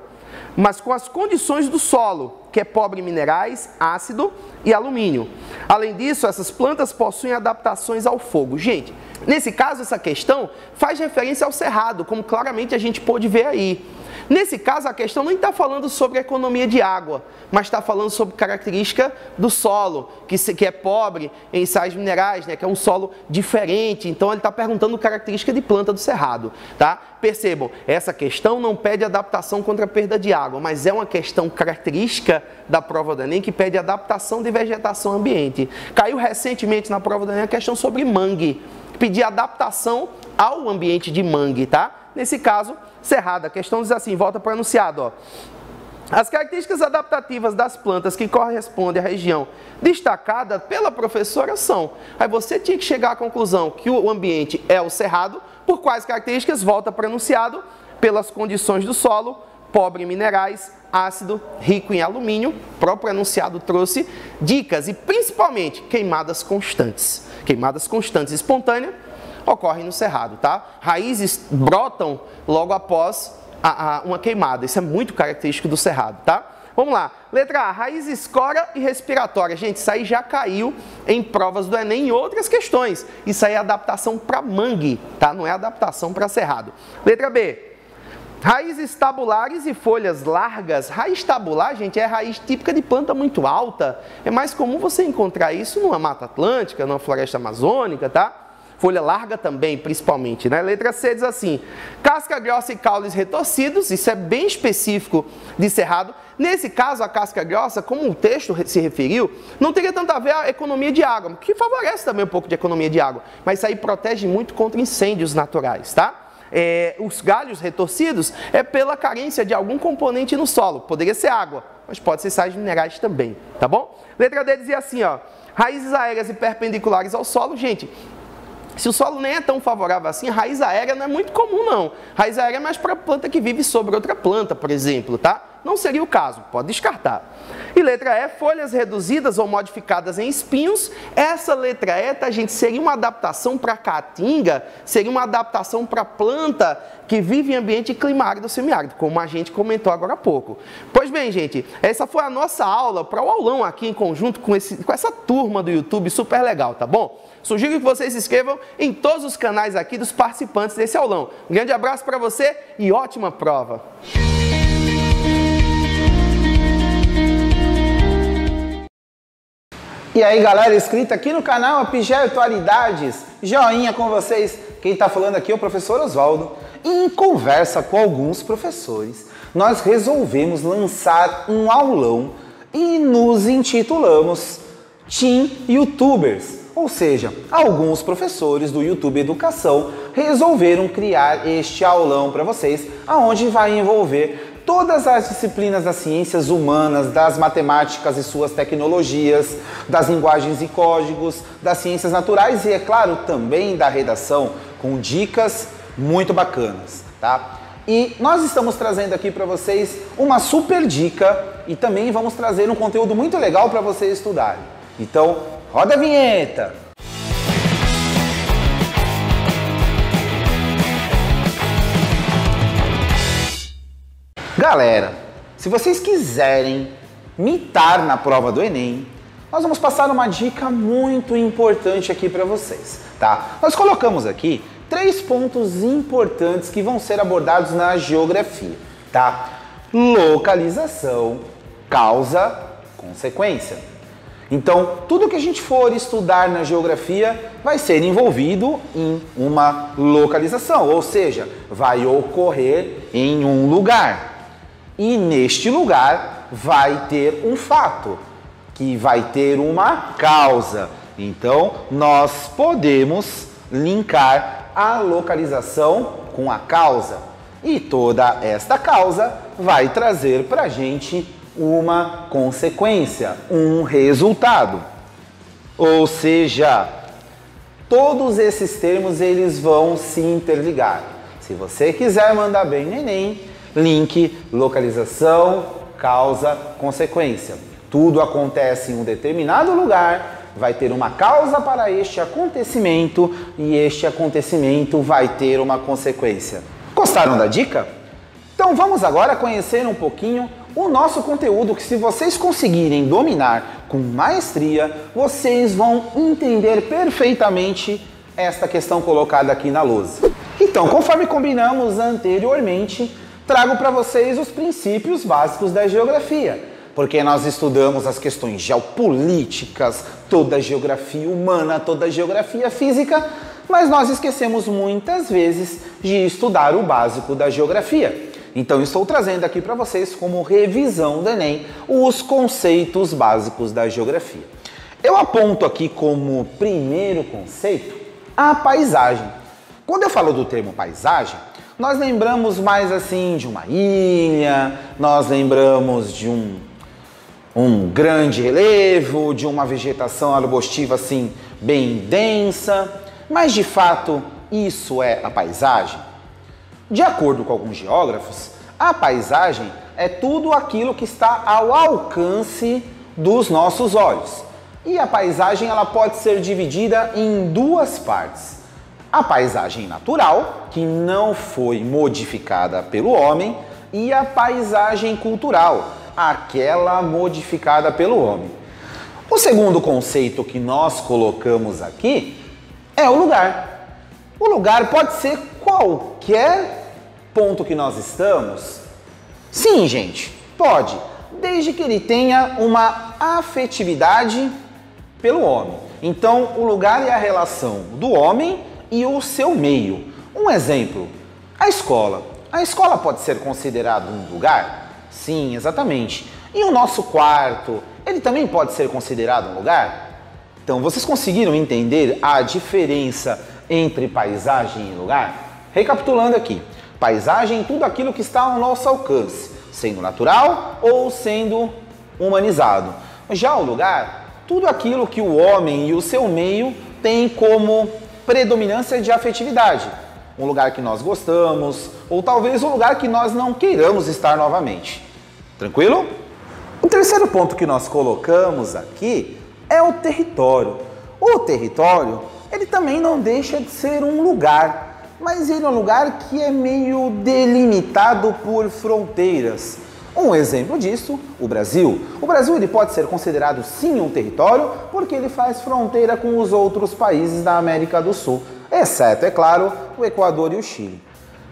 S7: mas com as condições do solo, que é pobre em minerais, ácido e alumínio. Além disso, essas plantas possuem adaptações ao fogo. Gente, nesse caso, essa questão faz referência ao cerrado, como claramente a gente pôde ver aí. Nesse caso, a questão não está falando sobre a economia de água, mas está falando sobre característica do solo, que é pobre em sais minerais, né, que é um solo diferente. Então, ele está perguntando característica de planta do cerrado. Tá? Percebam, essa questão não pede adaptação contra a perda de água, mas é uma questão característica da prova do Enem que pede adaptação de vegetação ambiente. Caiu recentemente na prova do Enem a questão sobre mangue, pedir adaptação ao ambiente de mangue, tá? Nesse caso, cerrado. A questão diz assim, volta para o enunciado, ó. As características adaptativas das plantas que correspondem à região destacada pela professora são... Aí você tinha que chegar à conclusão que o ambiente é o cerrado, por quais características? Volta para o enunciado, pelas condições do solo, pobre em minerais, ácido, rico em alumínio. O próprio enunciado trouxe dicas e principalmente queimadas constantes. Queimadas constantes e espontâneas ocorrem no cerrado, tá? Raízes brotam logo após uma queimada. Isso é muito característico do cerrado, tá? Vamos lá. Letra A, raiz escora e respiratória. Gente, isso aí já caiu em provas do Enem e outras questões. Isso aí é adaptação para mangue, tá? Não é adaptação para cerrado. Letra B, raízes tabulares e folhas largas. Raiz tabular, gente, é raiz típica de planta muito alta. É mais comum você encontrar isso numa mata atlântica, numa floresta amazônica, tá? Folha larga também, principalmente, né? Letra C diz assim, casca grossa e caules retorcidos, isso é bem específico de cerrado. Nesse caso, a casca grossa, como o texto se referiu, não teria tanto a ver a economia de água, que favorece também um pouco de economia de água, mas isso aí protege muito contra incêndios naturais, tá? Os galhos retorcidos é pela carência de algum componente no solo, poderia ser água, mas pode ser sais minerais também, tá bom? Letra D dizia assim, ó, raízes aéreas e perpendiculares ao solo, gente... Se o solo nem é tão favorável assim, raiz aérea não é muito comum, não. Raiz aérea é mais para planta que vive sobre outra planta, por exemplo, tá? Não seria o caso, pode descartar. E letra E, folhas reduzidas ou modificadas em espinhos. Essa letra E, tá, gente, seria uma adaptação para caatinga, seria uma adaptação para planta que vive em ambiente climárido ou semiárido, como a gente comentou agora há pouco. Pois bem, gente, essa foi a nossa aula para o aulão aqui em conjunto com essa turma do YouTube super legal, tá bom? Sugiro que vocês se inscrevam em todos os canais aqui dos participantes desse aulão. Um grande abraço para você e ótima prova!
S8: E aí, galera, inscrita aqui no canal Apigea Atualidades, joinha com vocês. Quem tá falando aqui é o professor Oswaldo. E em conversa com alguns professores, nós resolvemos lançar um aulão e nos intitulamos Team Youtubers. Ou seja, alguns professores do YouTube Educação resolveram criar este aulão para vocês, aonde vai envolver todas as disciplinas das ciências humanas, das matemáticas e suas tecnologias, das linguagens e códigos, das ciências naturais e, é claro, também da redação, com dicas muito bacanas, tá? E nós estamos trazendo aqui para vocês uma super dica e também vamos trazer um conteúdo muito legal para vocês estudarem. Então, roda a vinheta! Galera, se vocês quiserem mitar na prova do Enem, nós vamos passar uma dica muito importante aqui para vocês, tá? Nós colocamos aqui 3 pontos importantes que vão ser abordados na geografia, tá? Localização, causa, consequência. Então, tudo que a gente for estudar na geografia vai ser envolvido em uma localização, ou seja, vai ocorrer em um lugar. E neste lugar vai ter um fato, que vai ter uma causa. Então, nós podemos linkar a localização com a causa. E toda esta causa vai trazer para a gente uma consequência, um resultado. Ou seja, todos esses termos eles vão se interligar. Se você quiser mandar bem no Enem, link, localização, causa, consequência. Tudo acontece em um determinado lugar, vai ter uma causa para este acontecimento e este acontecimento vai ter uma consequência. Gostaram da dica? Então vamos agora conhecer um pouquinho o nosso conteúdo que, se vocês conseguirem dominar com maestria, vocês vão entender perfeitamente esta questão colocada aqui na lousa. Então, conforme combinamos anteriormente, trago para vocês os princípios básicos da geografia, porque nós estudamos as questões geopolíticas, toda a geografia humana, toda a geografia física, mas nós esquecemos muitas vezes de estudar o básico da geografia. Então estou trazendo aqui para vocês como revisão do Enem os conceitos básicos da geografia. Eu aponto aqui como primeiro conceito a paisagem. Quando eu falo do termo paisagem, nós lembramos mais assim de uma ilha, nós lembramos de um grande relevo, de uma vegetação arbustiva assim bem densa, mas de fato isso é a paisagem? De acordo com alguns geógrafos, a paisagem é tudo aquilo que está ao alcance dos nossos olhos. E a paisagem ela pode ser dividida em 2 partes. A paisagem natural, que não foi modificada pelo homem, e a paisagem cultural, aquela modificada pelo homem. O segundo conceito que nós colocamos aqui é o lugar. O lugar pode ser qualquer ponto que nós estamos? Sim, gente, pode, desde que ele tenha uma afetividade pelo homem. Então, o lugar é a relação do homem e o seu meio. Um exemplo, a escola. A escola pode ser considerada um lugar? Sim, exatamente. E o nosso quarto, ele também pode ser considerado um lugar? Então, vocês conseguiram entender a diferença entre paisagem e lugar? Recapitulando aqui. Paisagem, tudo aquilo que está ao nosso alcance, sendo natural ou sendo humanizado. Já o lugar, tudo aquilo que o homem e o seu meio têm como predominância de afetividade. Um lugar que nós gostamos, ou talvez um lugar que nós não queiramos estar novamente. Tranquilo? O terceiro ponto que nós colocamos aqui é o território. O território, ele também não deixa de ser um lugar, mas ele é um lugar que é meio delimitado por fronteiras. Um exemplo disso, o Brasil. O Brasil ele pode ser considerado sim um território porque ele faz fronteira com os outros países da América do Sul, exceto, é claro, o Equador e o Chile.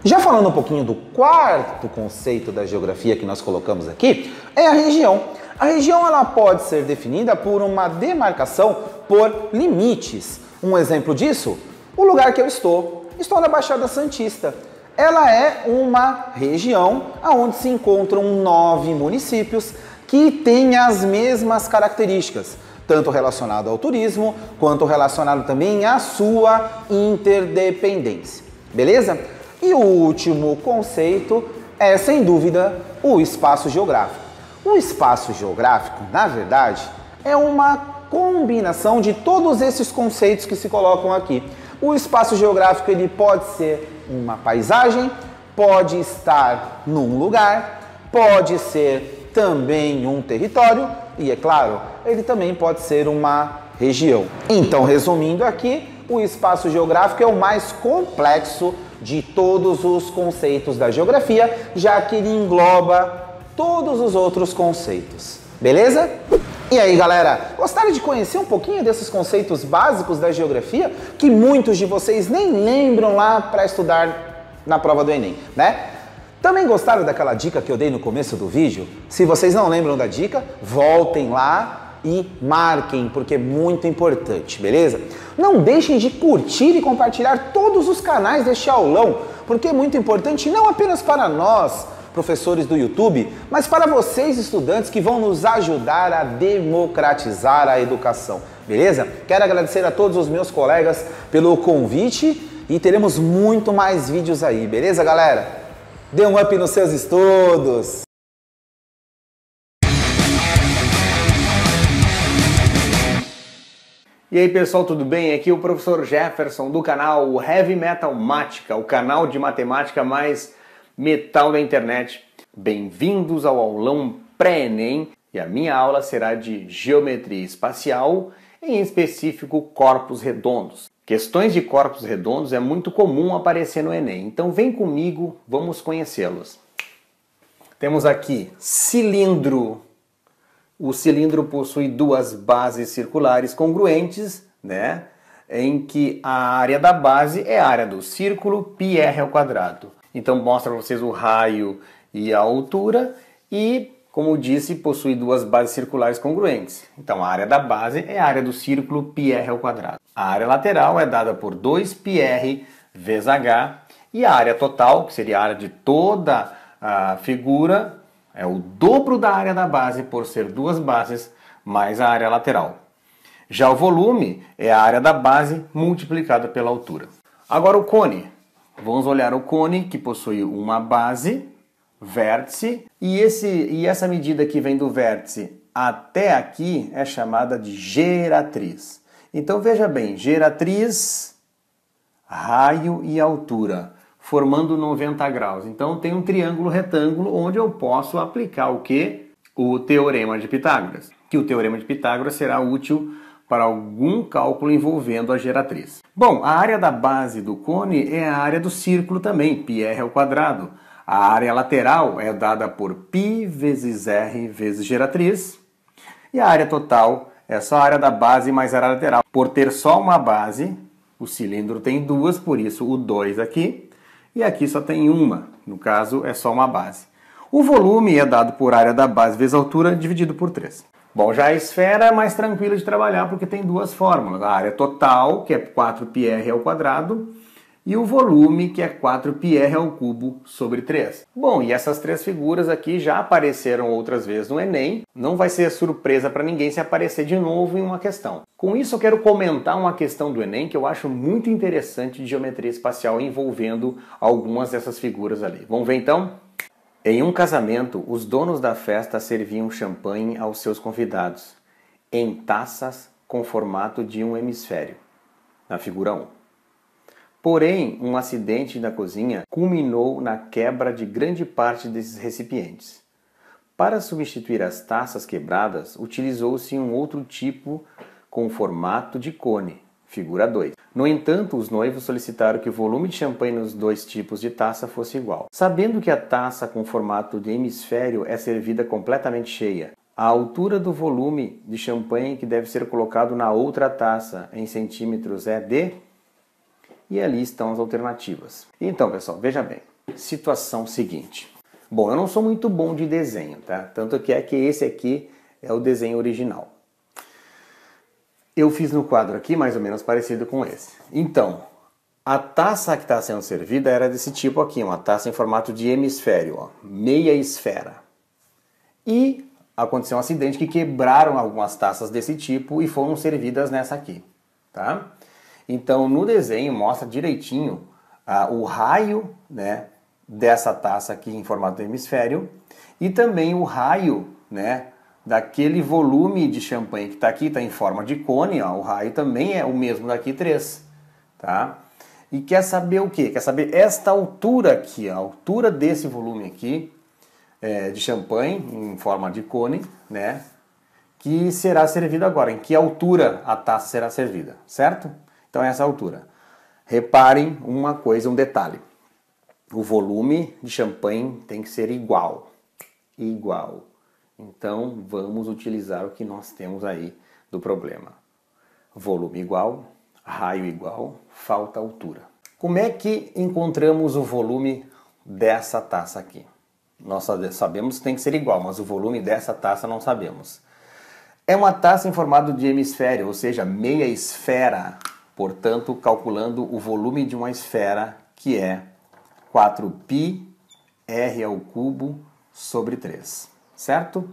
S8: Já falando um pouquinho do quarto conceito da geografia que nós colocamos aqui, é a região. A região ela pode ser definida por uma demarcação por limites. Um exemplo disso, o lugar que eu estou na Baixada Santista. Ela é uma região onde se encontram 9 municípios que têm as mesmas características, tanto relacionado ao turismo, quanto relacionado também à sua interdependência. Beleza? E o último conceito é, sem dúvida, o espaço geográfico. O espaço geográfico, na verdade, é uma combinação de todos esses conceitos que se colocam aqui. O espaço geográfico ele pode ser uma paisagem, pode estar num lugar, pode ser também um território e, é claro, ele também pode ser uma região. Então, resumindo aqui, o espaço geográfico é o mais complexo de todos os conceitos da geografia, já que ele engloba todos os outros conceitos. Beleza? E aí, galera, gostaram de conhecer um pouquinho desses conceitos básicos da geografia que muitos de vocês nem lembram lá para estudar na prova do Enem, né? Também gostaram daquela dica que eu dei no começo do vídeo? Se vocês não lembram da dica, voltem lá e marquem, porque é muito importante, beleza? Não deixem de curtir e compartilhar todos os canais deste aulão, porque é muito importante não apenas para nós, professores do YouTube, mas para vocês, estudantes, que vão nos ajudar a democratizar a educação, beleza? Quero agradecer a todos os meus colegas pelo convite e teremos muito mais vídeos aí, beleza, galera? Dê um up nos seus estudos!
S9: E aí pessoal, tudo bem? Aqui é o professor Jefferson do canal Heavy Metal Mática, o canal de matemática mais metal da internet. Bem-vindos ao aulão pré-ENEM e a minha aula será de geometria espacial, em específico corpos redondos. Questões de corpos redondos é muito comum aparecer no Enem, então vem comigo, vamos conhecê-los. Temos aqui cilindro. O cilindro possui duas bases circulares congruentes, né? Em que a área da base é a área do círculo, πr ao quadrado. Então mostra para vocês o raio e a altura e, como disse, possui duas bases circulares congruentes. Então a área da base é a área do círculo πr ao quadrado. A área lateral é dada por 2πr vezes h e a área total, que seria a área de toda a figura, é o dobro da área da base por ser duas bases mais a área lateral. Já o volume é a área da base multiplicada pela altura. Agora o cone. Vamos olhar o cone, que possui uma base, vértice, e essa medida que vem do vértice até aqui é chamada de geratriz. Então veja bem, geratriz, raio e altura, formando 90 graus. Então tem um triângulo retângulo onde eu posso aplicar o quê? O Teorema de Pitágoras. Que o Teorema de Pitágoras será útil para algum cálculo envolvendo a geratriz. Bom, a área da base do cone é a área do círculo também, πr ao quadrado. A área lateral é dada por π vezes r vezes geratriz. E a área total é só a área da base mais a área lateral. Por ter só uma base, o cilindro tem duas, por isso o 2 aqui. E aqui só tem uma, no caso é só uma base. O volume é dado por área da base vezes altura dividido por 3. Bom, já a esfera é mais tranquila de trabalhar porque tem duas fórmulas. A área total, que é 4πr ao quadrado, e o volume, que é 4πr ao cubo sobre 3. Bom, e essas três figuras aqui já apareceram outras vezes no Enem. Não vai ser surpresa para ninguém se aparecer de novo em uma questão. Com isso eu quero comentar uma questão do Enem que eu acho muito interessante de geometria espacial envolvendo algumas dessas figuras ali. Vamos ver então? Em um casamento, os donos da festa serviam champanhe aos seus convidados, em taças com formato de um hemisfério, na figura 1. Porém, um acidente na cozinha culminou na quebra de grande parte desses recipientes. Para substituir as taças quebradas, utilizou-se um outro tipo com formato de cone, figura 2. No entanto, os noivos solicitaram que o volume de champanhe nos dois tipos de taça fosse igual. Sabendo que a taça com formato de hemisfério é servida completamente cheia, a altura do volume de champanhe que deve ser colocado na outra taça em centímetros é de... E ali estão as alternativas. Então, pessoal, veja bem. Situação seguinte. Bom, eu não sou muito bom de desenho, tá? Tanto que é que esse aqui é o desenho original. Eu fiz no quadro aqui mais ou menos parecido com esse. Então, a taça que está sendo servida era desse tipo aqui, uma taça em formato de hemisfério, ó, meia esfera. E aconteceu um acidente que quebraram algumas taças desse tipo e foram servidas nessa aqui, tá? Então, no desenho mostra direitinho o raio, né, dessa taça aqui em formato de hemisfério e também o raio, né, daquele volume de champanhe que está aqui, está em forma de cone, ó, o raio também é o mesmo daqui 3, tá? E quer saber o quê? Quer saber esta altura aqui, a altura desse volume aqui de champanhe em forma de cone, né? Que será servido agora. Em que altura a taça será servida, certo? Então essa altura. Reparem uma coisa, um detalhe. O volume de champanhe tem que ser igual. Igual. Então vamos utilizar o que nós temos aí do problema. Volume igual, raio igual, falta altura. Como é que encontramos o volume dessa taça aqui? Nós sabemos que tem que ser igual, mas o volume dessa taça não sabemos. É uma taça em formato de hemisfério, ou seja, meia esfera. Portanto, calculando o volume de uma esfera, que é 4πr ao cubo sobre 3, certo?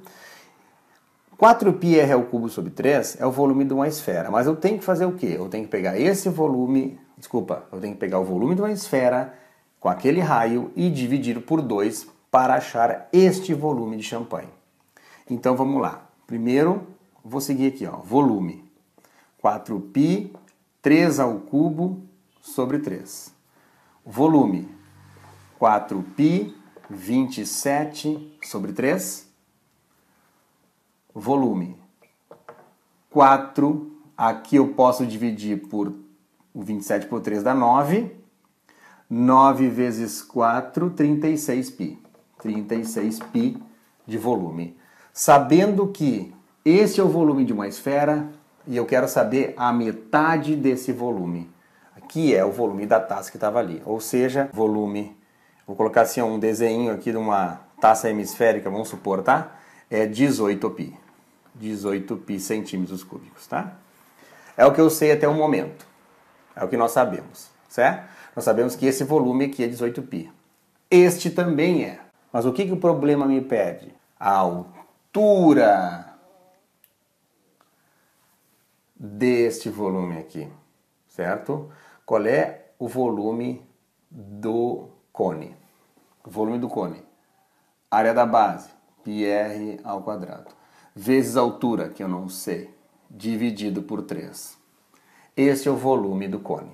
S9: 4πr ao cubo sobre 3 é o volume de uma esfera, mas eu tenho que fazer o quê? Eu tenho que pegar esse volume, eu tenho que pegar o volume de uma esfera com aquele raio e dividir por 2 para achar este volume de champanhe. Então vamos lá. Primeiro, vou seguir aqui, ó, volume 4π 3 ao cubo sobre 3. Volume 4π 27 sobre 3. Volume 4, aqui eu posso dividir por 27 por 3 dá 9. 9 vezes 4, 36π. 36π de volume. Sabendo que esse é o volume de uma esfera e eu quero saber a metade desse volume, que é o volume da taça que estava ali. Ou seja, volume, vou colocar assim um desenho aqui de uma taça hemisférica, vamos supor, tá? É 18π. 18π centímetros cúbicos, tá? É o que eu sei até o momento. É o que nós sabemos, certo? Nós sabemos que esse volume aqui é 18π. Este também é. Mas o que o problema me pede? A altura deste volume aqui, certo? Qual é o volume do cone? O volume do cone. Área da base, πr ao quadrado. Vezes a altura, que eu não sei, dividido por 3. Esse é o volume do cone.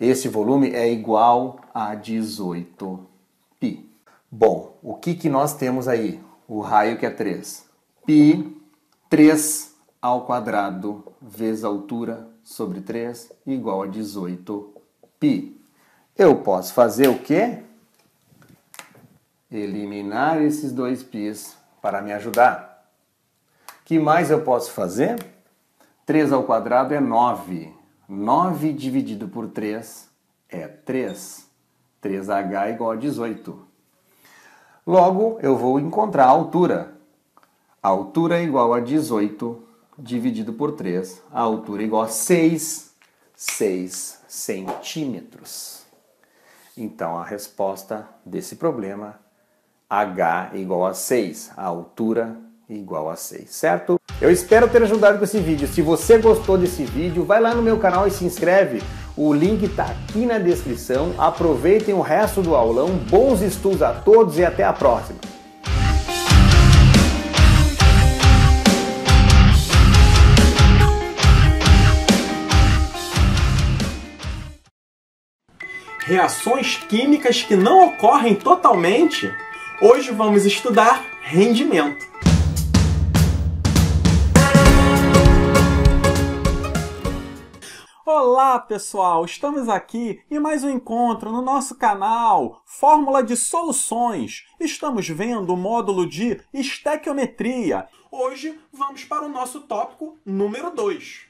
S9: Esse volume é igual a 18π. Bom, o que nós temos aí? O raio que é 3. Π, 3 ao quadrado vezes a altura sobre 3 igual a 18π. Eu posso fazer o quê? Eliminar esses dois π's para me ajudar. O que mais eu posso fazer? 3 ao quadrado é 9. 9 dividido por 3 é 3. 3h igual a 18. Logo, eu vou encontrar a altura. A altura é igual a 18 dividido por 3. A altura é igual a 6 centímetros. Então, a resposta desse problema, h é igual a 6. A altura é igual a 6, certo? Eu espero ter ajudado com esse vídeo. Se você gostou desse vídeo, vai lá no meu canal e se inscreve. O link está aqui na descrição. Aproveitem o resto do aulão. Bons estudos a todos e até a próxima.
S10: Reações químicas que não ocorrem totalmente? Hoje vamos estudar rendimento. Olá pessoal, estamos aqui em mais um encontro no nosso canal Fórmula de Soluções. Estamos vendo o módulo de estequiometria. Hoje vamos para o nosso tópico número 2.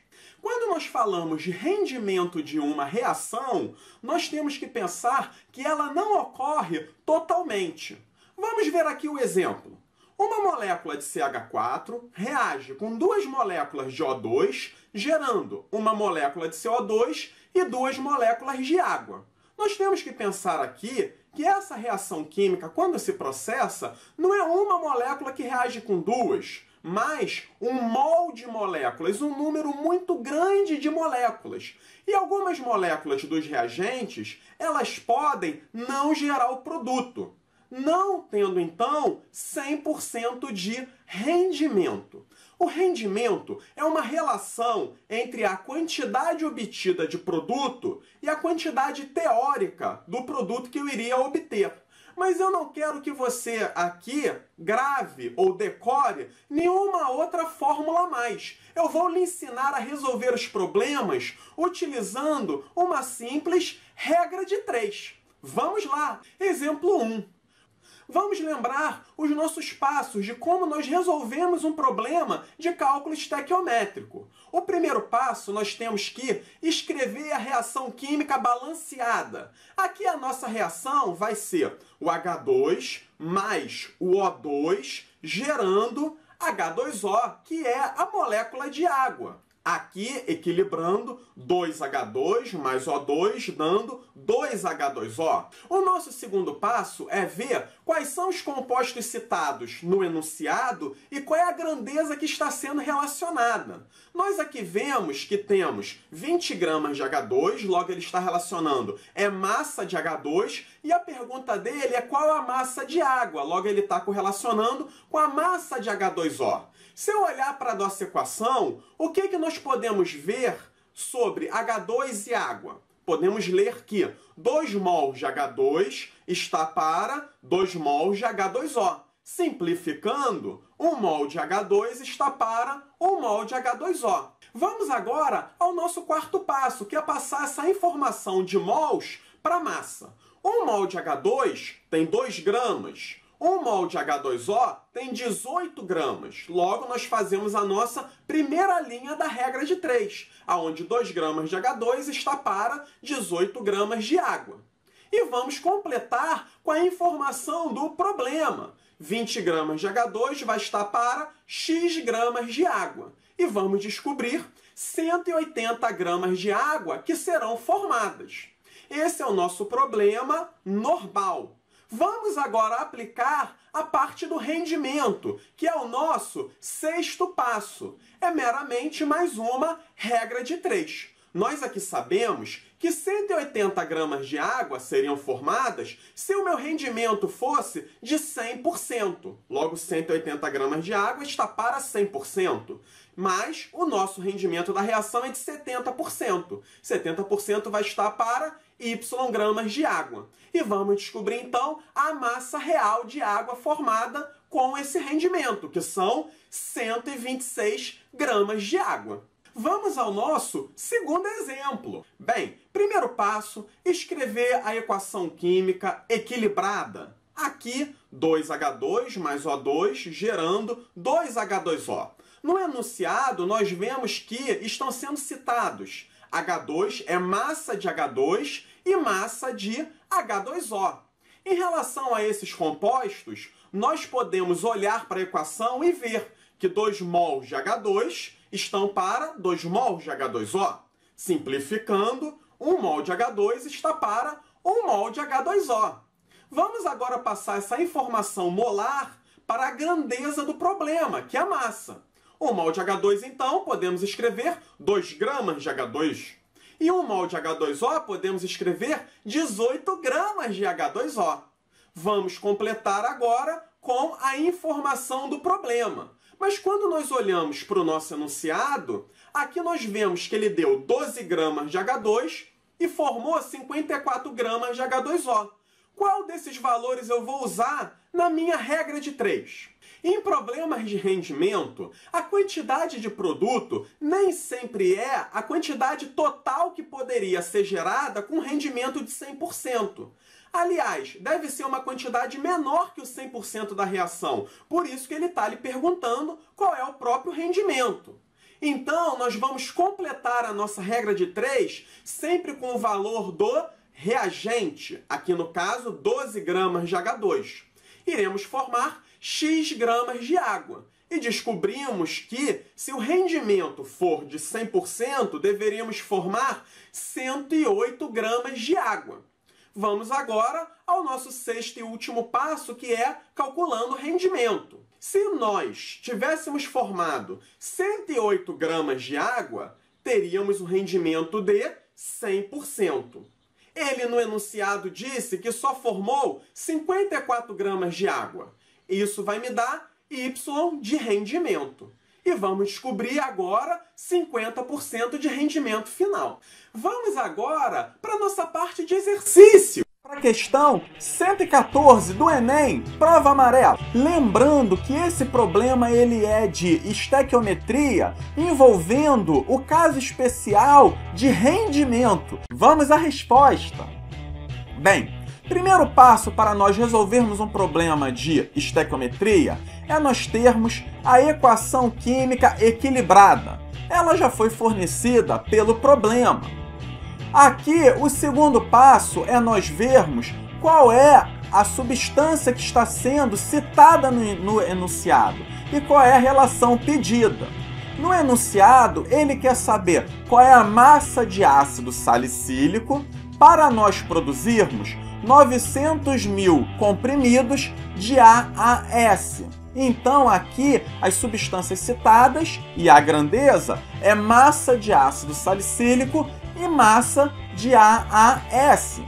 S10: Quando nós falamos de rendimento de uma reação, nós temos que pensar que ela não ocorre totalmente. Vamos ver aqui o exemplo. Uma molécula de CH4 reage com duas moléculas de O2, gerando uma molécula de CO2 e duas moléculas de água. Nós temos que pensar aqui que essa reação química, quando se processa, não é uma molécula que reage com duas, mas um mol de moléculas, um número muito grande de moléculas. E algumas moléculas dos reagentes, elas podem não gerar o produto, não tendo, então, 100% de rendimento. O rendimento é uma relação entre a quantidade obtida de produto e a quantidade teórica do produto que eu iria obter. Mas eu não quero que você aqui grave ou decore nenhuma outra fórmula a mais. Eu vou lhe ensinar a resolver os problemas utilizando uma simples regra de 3. Vamos lá! Exemplo 1. Vamos lembrar os nossos passos de como nós resolvemos um problema de cálculo estequiométrico. O primeiro passo, nós temos que escrever a reação química balanceada. Aqui a nossa reação vai ser o H2 mais o O2 gerando H2O, que é a molécula de água. Aqui, equilibrando, 2H2 mais O2, dando 2H2O. O nosso segundo passo é ver quais são os compostos citados no enunciado e qual é a grandeza que está sendo relacionada. Nós aqui vemos que temos 20 gramas de H2, logo ele está relacionando é massa de H2, e a pergunta dele é qual a massa de água, logo ele está correlacionando com a massa de H2O. Se eu olhar para a nossa equação, o que nós podemos ver sobre H2 e água? Podemos ler que 2 mols de H2 está para 2 mols de H2O. Simplificando, 1 mol de H2 está para 1 mol de H2O. Vamos agora ao nosso quarto passo, que é passar essa informação de mols para massa. 1 mol de H2 tem 2 gramas. 1 mol de H2O tem 18 gramas. Logo, nós fazemos a nossa primeira linha da regra de 3, onde 2 gramas de H2 está para 18 gramas de água. E vamos completar com a informação do problema. 20 gramas de H2 vai estar para X gramas de água. E vamos descobrir 180 gramas de água que serão formadas. Esse é o nosso problema normal. Vamos agora aplicar a parte do rendimento, que é o nosso sexto passo. É meramente mais uma regra de 3. Nós aqui sabemos que 180 gramas de água seriam formadas se o meu rendimento fosse de 100%. Logo, 180 gramas de água está para 100%. Mas o nosso rendimento da reação é de 70%. 70% vai estar para Y gramas de água. E vamos descobrir, então, a massa real de água formada com esse rendimento, que são 126 gramas de água. Vamos ao nosso segundo exemplo. Bem, primeiro passo, escrever a equação química equilibrada. Aqui, 2H2 mais O2 gerando 2H2O. No enunciado, nós vemos que estão sendo citados H2 é massa de H2 e massa de H2O. Em relação a esses compostos, nós podemos olhar para a equação e ver que 2 mols de H2 estão para 2 mols de H2O. Simplificando, 1 mol de H2 está para 1 mol de H2O. Vamos agora passar essa informação molar para a grandeza do problema, que é a massa. 1 mol de H2, então, podemos escrever 2 gramas de H2. E 1 mol de H2O podemos escrever 18 gramas de H2O. Vamos completar agora com a informação do problema. Mas quando nós olhamos para o nosso enunciado, aqui nós vemos que ele deu 12 gramas de H2 e formou 54 gramas de H2O. Qual desses valores eu vou usar na minha regra de 3? Em problemas de rendimento, a quantidade de produto nem sempre é a quantidade total que poderia ser gerada com rendimento de 100%. Aliás, deve ser uma quantidade menor que o 100% da reação. Por isso que ele está lhe perguntando qual é o próprio rendimento. Então, nós vamos completar a nossa regra de 3 sempre com o valor do reagente. Aqui no caso, 12 gramas de H2. Iremos formar X gramas de água. E descobrimos que, se o rendimento for de 100%, deveríamos formar 108 gramas de água. Vamos agora ao nosso sexto e último passo, que é calculando o rendimento. Se nós tivéssemos formado 108 gramas de água, teríamos um rendimento de 100%. Ele, no enunciado, disse que só formou 54 gramas de água. Isso vai me dar Y de rendimento. E vamos descobrir agora 50% de rendimento final. Vamos agora para a nossa parte de exercício. Para a questão 114 do Enem, prova amarela. Lembrando que esse problema ele é de estequiometria envolvendo o caso especial de rendimento. Vamos à resposta. Bem, primeiro passo para nós resolvermos um problema de estequiometria é nós termos a equação química equilibrada. Ela já foi fornecida pelo problema. Aqui, o segundo passo é nós vermos qual é a substância que está sendo citada no enunciado e qual é a relação pedida. No enunciado, ele quer saber qual é a massa de ácido salicílico para nós produzirmos 900.000 comprimidos de AAS. Então, aqui, as substâncias citadas e a grandeza é massa de ácido salicílico e massa de AAS.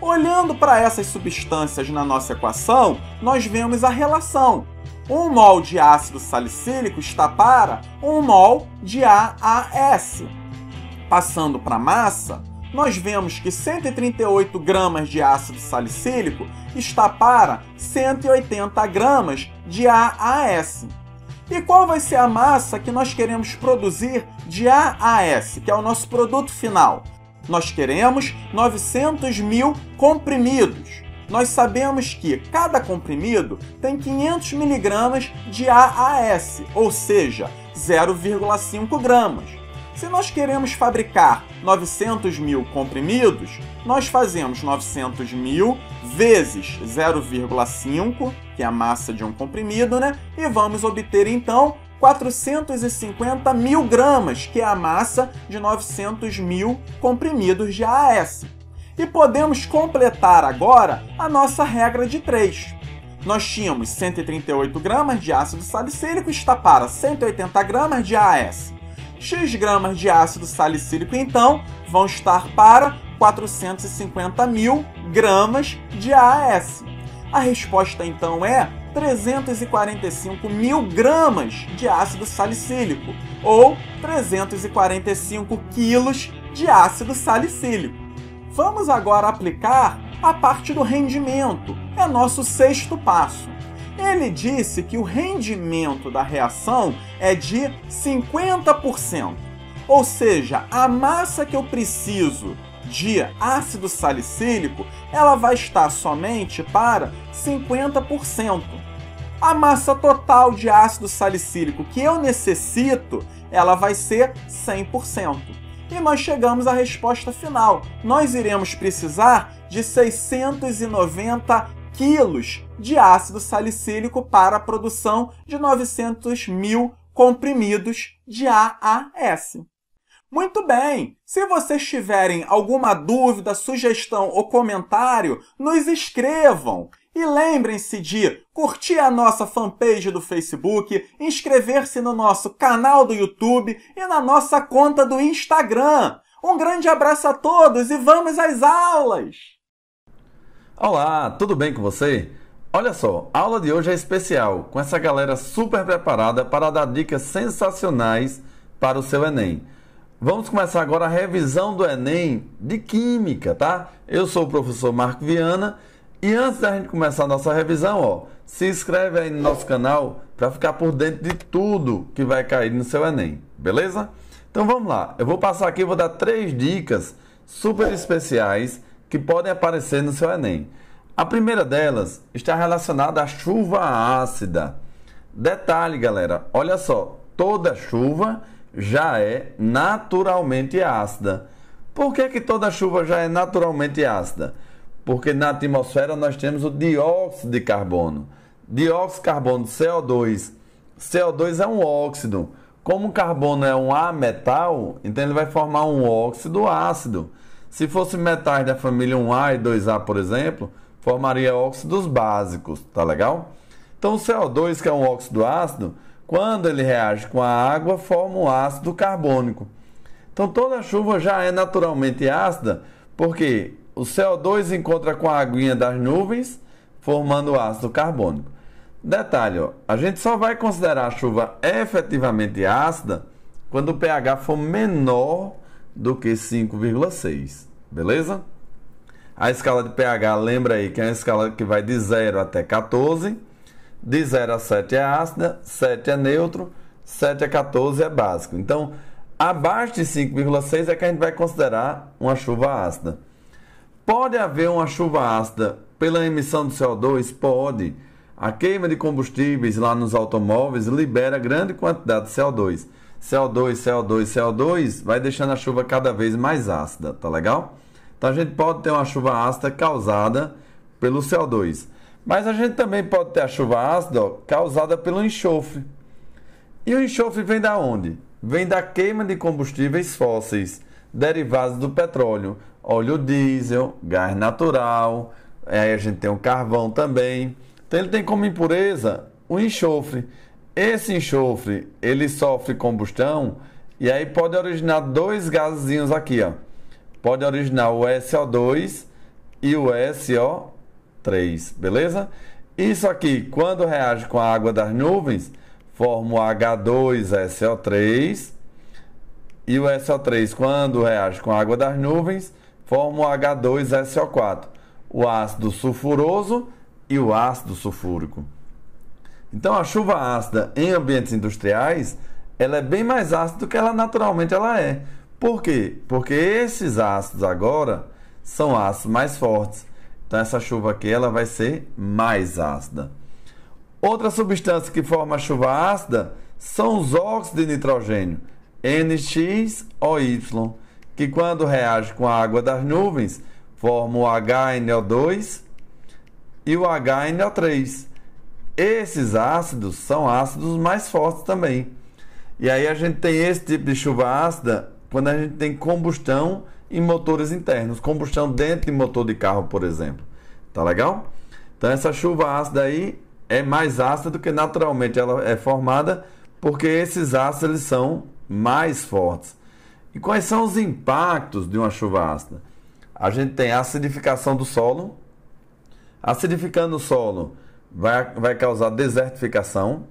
S10: Olhando para essas substâncias na nossa equação, nós vemos a relação. 1 mol de ácido salicílico está para 1 mol de AAS. Passando para a massa, nós vemos que 138 gramas de ácido salicílico está para 180 gramas de AAS. E qual vai ser a massa que nós queremos produzir de AAS, que é o nosso produto final? Nós queremos 900.000 comprimidos. Nós sabemos que cada comprimido tem 500 mg de AAS, ou seja, 0,5 gramas. Se nós queremos fabricar 900.000 comprimidos, nós fazemos 900.000 vezes 0,5, que é a massa de um comprimido, né? E vamos obter, então, 450.000 gramas, que é a massa de 900.000 comprimidos de AAS. E podemos completar agora a nossa regra de 3. Nós tínhamos 138 gramas de ácido salicílico, está para 180 gramas de AAS. X gramas de ácido salicílico, então, vão estar para 450.000 gramas de AAS. A resposta, então, é 345.000 gramas de ácido salicílico, ou 345 quilos de ácido salicílico. Vamos agora aplicar a parte do rendimento, é nosso sexto passo. Ele disse que o rendimento da reação é de 50%, ou seja, a massa que eu preciso de ácido salicílico, ela vai estar somente para 50%. A massa total de ácido salicílico que eu necessito, ela vai ser 100%. E nós chegamos à resposta final. Nós iremos precisar de 690 quilos de ácido salicílico para a produção de 900.000 comprimidos de AAS. Muito bem! Se vocês tiverem alguma dúvida, sugestão ou comentário, nos escrevam! E lembrem-se de curtir a nossa fanpage do Facebook, inscrever-se no nosso canal do YouTube e na nossa conta do Instagram. Um grande abraço a todos e vamos às aulas!
S11: Olá, tudo bem com você? Olha só, a aula de hoje é especial, com essa galera super preparada para dar dicas sensacionais para o seu Enem. Vamos começar agora a revisão do Enem de Química, tá? Eu sou o professor Marco Viana e antes da gente começar a nossa revisão, ó, se inscreve aí no nosso canal para ficar por dentro de tudo que vai cair no seu Enem, beleza? Então vamos lá, eu vou passar aqui e vou dar 3 dicas super especiais que podem aparecer no seu Enem. A primeira delas está relacionada à chuva ácida. Detalhe, galera, olha só, toda chuva já é naturalmente ácida. Por que toda chuva já é naturalmente ácida? Porque na atmosfera nós temos o dióxido de carbono. dióxido de carbono de CO2. CO2 é um óxido. Como o carbono é um ametal, então ele vai formar um óxido ácido. Se fosse metais da família 1A e 2A, por exemplo, formaria óxidos básicos, tá legal? Então o CO2, que é um óxido ácido, quando ele reage com a água, forma um ácido carbônico. Então toda chuva já é naturalmente ácida, porque o CO2 encontra com a aguinha das nuvens, formando o ácido carbônico. Detalhe, ó, a gente só vai considerar a chuva efetivamente ácida quando o pH for menor do que 5,6, beleza? A escala de pH, lembra aí que é uma escala que vai de 0 até 14, de 0 a 7 é ácida, 7 é neutro, 7 a 14 é básico. Então, abaixo de 5,6 é que a gente vai considerar uma chuva ácida. Pode haver uma chuva ácida pela emissão de CO2? Pode. A queima de combustíveis lá nos automóveis libera grande quantidade de CO2. CO2 vai deixando a chuva cada vez mais ácida, tá legal? Então a gente pode ter uma chuva ácida causada pelo CO2. Mas a gente também pode ter a chuva ácida, ó, causada pelo enxofre. E o enxofre vem da onde? Vem da queima de combustíveis fósseis, derivados do petróleo, óleo diesel, gás natural, aí a gente tem o carvão também. Então ele tem como impureza o enxofre. Esse enxofre, ele sofre combustão e aí pode originar dois gasezinhos aqui, ó. Pode originar o SO2 e o SO3, beleza? Isso aqui, quando reage com a água das nuvens, forma o H2SO3 e o SO3, quando reage com a água das nuvens, forma o H2SO4, o ácido sulfuroso e o ácido sulfúrico. Então a chuva ácida em ambientes industriais, ela é bem mais ácida do que ela naturalmente ela é. Por quê? Porque esses ácidos agora são ácidos mais fortes. Então essa chuva aqui ela vai ser mais ácida. Outra substância que forma a chuva ácida são os óxidos de nitrogênio, NX,OY, que quando reage com a água das nuvens, formam o HNO2 e o HNO3. Esses ácidos são ácidos mais fortes também. E aí a gente tem esse tipo de chuva ácida quando a gente tem combustão em motores internos, combustão dentro de motor de carro, por exemplo. Tá legal? Então essa chuva ácida aí é mais ácida do que naturalmente ela é formada, porque esses ácidos eles são mais fortes. E quais são os impactos de uma chuva ácida? A gente tem a acidificação do solo. Acidificando o solo vai causar desertificação,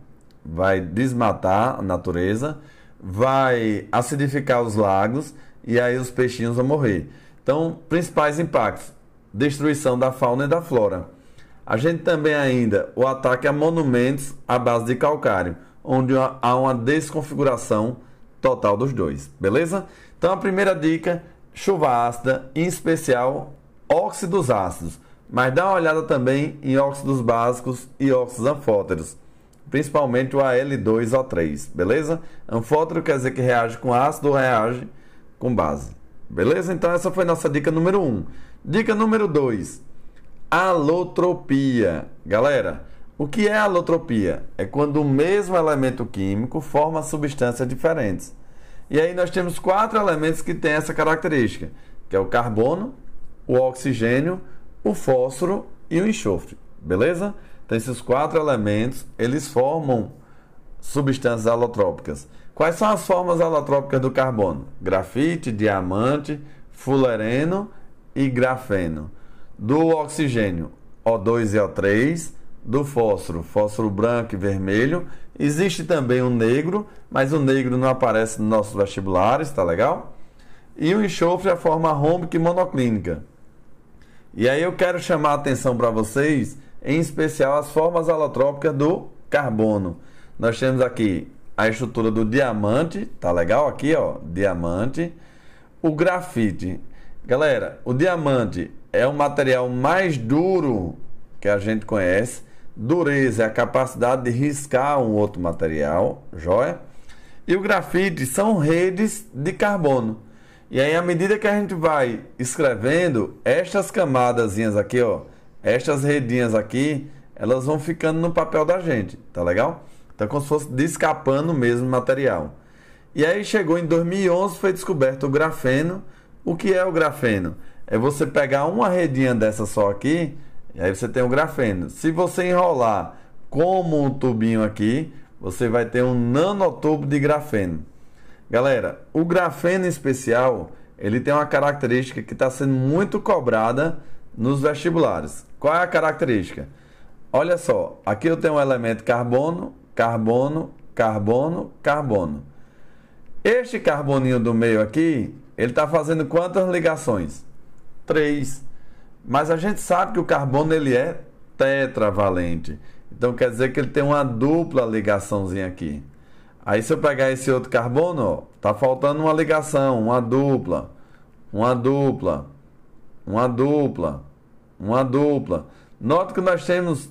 S11: vai desmatar a natureza, vai acidificar os lagos e aí os peixinhos vão morrer. Então, principais impactos: destruição da fauna e da flora. A gente também ainda o ataque a monumentos à base de calcário, onde há uma desconfiguração total dos dois, beleza? Então a primeira dica, chuva ácida, em especial óxidos ácidos, mas dá uma olhada também em óxidos básicos e óxidos anfóteros, principalmente o Al2O3, beleza? Anfótero quer dizer que reage com ácido ou reage com base, beleza? Então essa foi nossa dica número 1. Dica número 2, alotropia. Galera, o que é alotropia? É quando o mesmo elemento químico forma substâncias diferentes. E aí nós temos 4 elementos que têm essa característica, que é o carbono, o oxigênio, o fósforo e o enxofre, beleza? Então esses 4 elementos, eles formam substâncias alotrópicas. Quais são as formas alotrópicas do carbono? Grafite, diamante, fulereno e grafeno. Do oxigênio, O2 e O3. Do fósforo, fósforo branco e vermelho. Existe também o negro, mas o negro não aparece nos nossos vestibulares, tá legal? E o enxofre é a forma rômbica e monoclínica. E aí eu quero chamar a atenção para vocês, em especial as formas alotrópicas do carbono. Nós temos aqui a estrutura do diamante, tá legal? Aqui, ó, diamante. O grafite. Galera, o diamante é o material mais duro que a gente conhece. Dureza é a capacidade de riscar um outro material, joia? E o grafite são redes de carbono. E aí, à medida que a gente vai escrevendo, estas camadazinhas aqui, ó, estas redinhas aqui, elas vão ficando no papel da gente, tá legal? Então é como se fosse descapando mesmo o material. E aí chegou em 2011, foi descoberto o grafeno. O que é o grafeno? É você pegar uma redinha dessa só aqui, e aí você tem o grafeno. Se você enrolar como um tubinho aqui, você vai ter um nanotubo de grafeno. Galera, o grafeno em especial, ele tem uma característica que está sendo muito cobrada nos vestibulares. Qual é a característica? Olha só, aqui eu tenho um elemento carbono, carbono, carbono, carbono. Este carboninho do meio aqui, ele está fazendo quantas ligações? 3. Mas a gente sabe que o carbono ele é tetravalente. Então quer dizer que ele tem uma dupla ligaçãozinha aqui. Aí se eu pegar esse outro carbono, ó, tá faltando uma ligação, uma dupla, uma dupla, uma dupla, uma dupla. Note que nós temos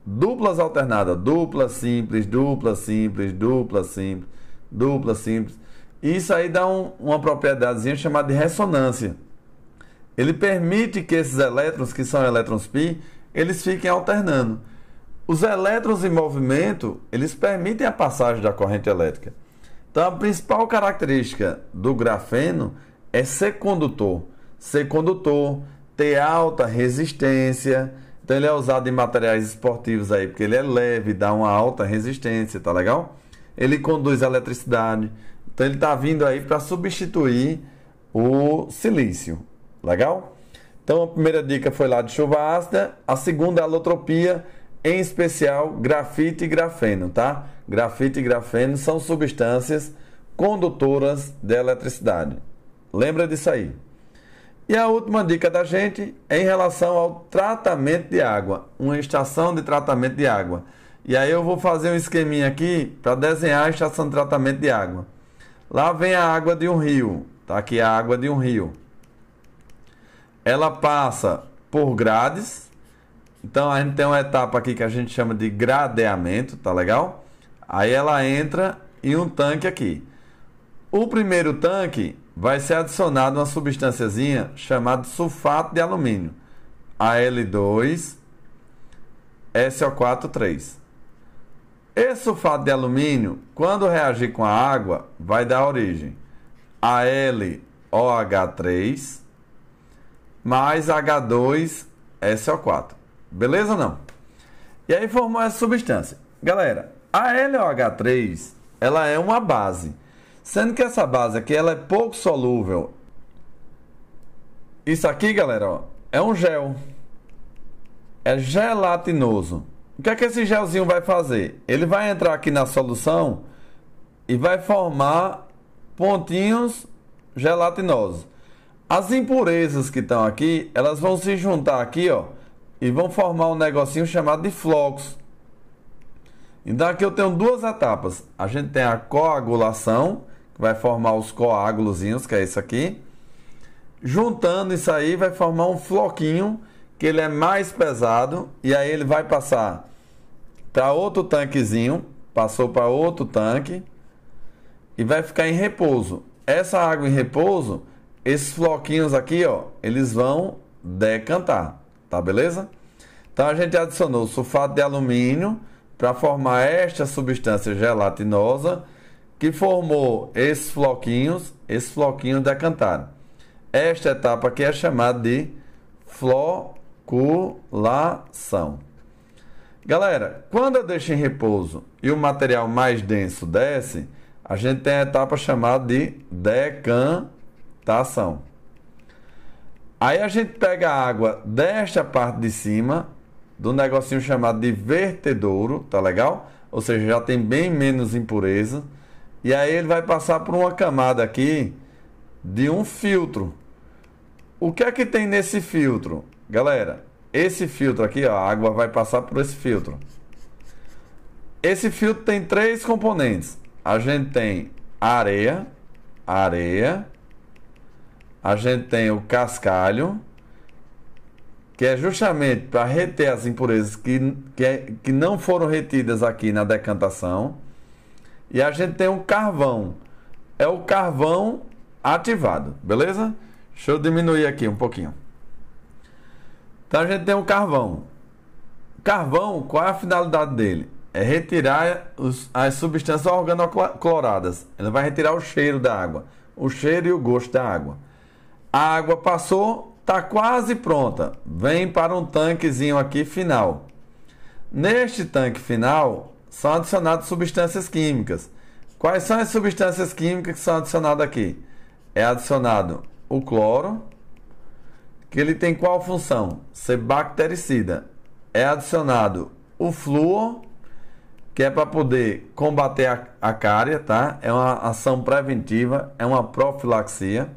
S11: duplas alternadas, dupla simples, dupla simples, dupla simples, dupla simples. Isso aí dá uma propriedadezinha chamada de ressonância. Ele permite que esses elétrons, que são elétrons π, eles fiquem alternando. Os elétrons em movimento, eles permitem a passagem da corrente elétrica. Então, a principal característica do grafeno é ser condutor. Ser condutor, ter alta resistência. Então, ele é usado em materiais esportivos aí, porque ele é leve, dá uma alta resistência, tá legal? Ele conduz eletricidade. Então, ele está vindo aí para substituir o silício. Legal? Então, a primeira dica foi lá de chuva ácida. A segunda, alotropia, em especial grafite e grafeno, tá? Grafite e grafeno são substâncias condutoras de eletricidade. Lembra disso aí. E a última dica da gente é em relação ao tratamento de água, uma estação de tratamento de água. E aí eu vou fazer um esqueminha aqui para desenhar a estação de tratamento de água. Lá vem a água de um rio, tá? Aqui a água de um rio. Ela passa por grades. Então a gente tem uma etapa aqui que a gente chama de gradeamento, tá legal? Aí ela entra em um tanque aqui. O primeiro tanque vai ser adicionado uma substânciazinha chamada sulfato de alumínio, Al2 SO4 3. Esse sulfato de alumínio, quando reagir com a água, vai dar origem a LOH3 mais H2SO4. Beleza ou não? E aí formou essa substância. Galera, a LOH3, ela é uma base. Sendo que essa base aqui, ela é pouco solúvel. Isso aqui, galera, ó, é um gel. É gelatinoso. O que é que esse gelzinho vai fazer? Ele vai entrar aqui na solução e vai formar pontinhos gelatinosos. As impurezas que estão aqui, elas vão se juntar aqui, ó, e vão formar um negocinho chamado de flocos. Então aqui eu tenho duas etapas. A gente tem a coagulação, que vai formar os coágulozinhos, que é isso aqui. Juntando isso aí, vai formar um floquinho, que ele é mais pesado, e aí ele vai passar para outro tanquezinho, passou para outro tanque, e vai ficar em repouso. Essa água em repouso, esses floquinhos aqui, ó, eles vão decantar. Tá, beleza? Então a gente adicionou sulfato de alumínio para formar esta substância gelatinosa que formou esses floquinhos decantaram. Esta etapa aqui é chamada de floculação. Galera, quando eu deixo em repouso e o material mais denso desce, a gente tem a etapa chamada de decantação. Aí a gente pega a água desta parte de cima, do negocinho chamado de vertedouro, tá legal? Ou seja, já tem bem menos impureza. E aí ele vai passar por uma camada aqui de um filtro. O que é que tem nesse filtro? Galera, esse filtro aqui, ó, a água vai passar por esse filtro. Esse filtro tem 3 componentes. A gente tem areia, a gente tem o cascalho, que é justamente para reter as impurezas que não foram retidas aqui na decantação. E a gente tem um carvão. É o carvão ativado, beleza? Deixa eu diminuir aqui um pouquinho. Então a gente tem um carvão. Carvão, qual é a finalidade dele? É retirar as substâncias organocloradas. Ele vai retirar o cheiro da água, o cheiro e o gosto da água. A água passou, está quase pronta. Vem para um tanquezinho aqui final. Neste tanque final são adicionadas substâncias químicas. Quais são as substâncias químicas que são adicionadas aqui? É adicionado o cloro, que ele tem qual função? Ser bactericida. É adicionado o flúor, que é para poder combater a cárie, tá? É uma ação preventiva, é uma profilaxia.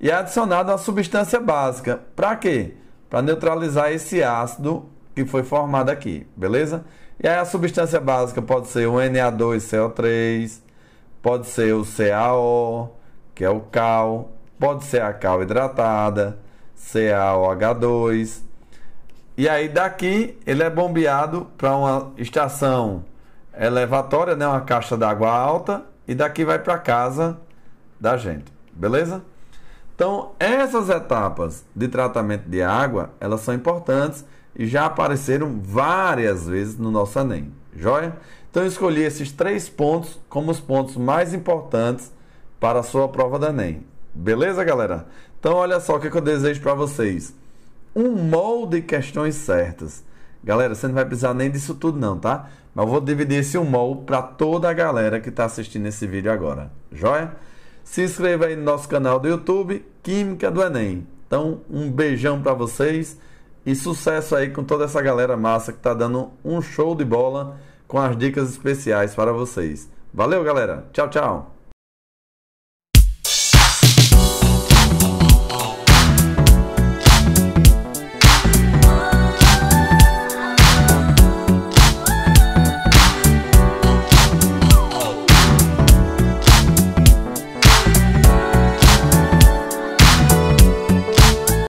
S11: E é adicionado uma substância básica. Para quê? Para neutralizar esse ácido que foi formado aqui, beleza? E aí a substância básica pode ser o Na2CO3, pode ser o CaO, que é o cal, pode ser a cal hidratada, CaOH2. E aí daqui ele é bombeado para uma estação elevatória, né, uma caixa d'água alta, e daqui vai para casa da gente, beleza? Então, essas etapas de tratamento de água, elas são importantes e já apareceram várias vezes no nosso Enem, joia? Então, eu escolhi esses 3 pontos como os pontos mais importantes para a sua prova do Enem, beleza, galera? Então, olha só o que eu desejo para vocês. Um molde de questões certas. Galera, você não vai precisar nem disso tudo não, tá? Mas eu vou dividir esse molde para toda a galera que está assistindo esse vídeo agora, joia? Se inscreva aí no nosso canal do YouTube, Química do Enem. Então, um beijão para vocês e sucesso aí com toda essa galera massa que está dando um show de bola com as dicas especiais para vocês. Valeu, galera. Tchau, tchau.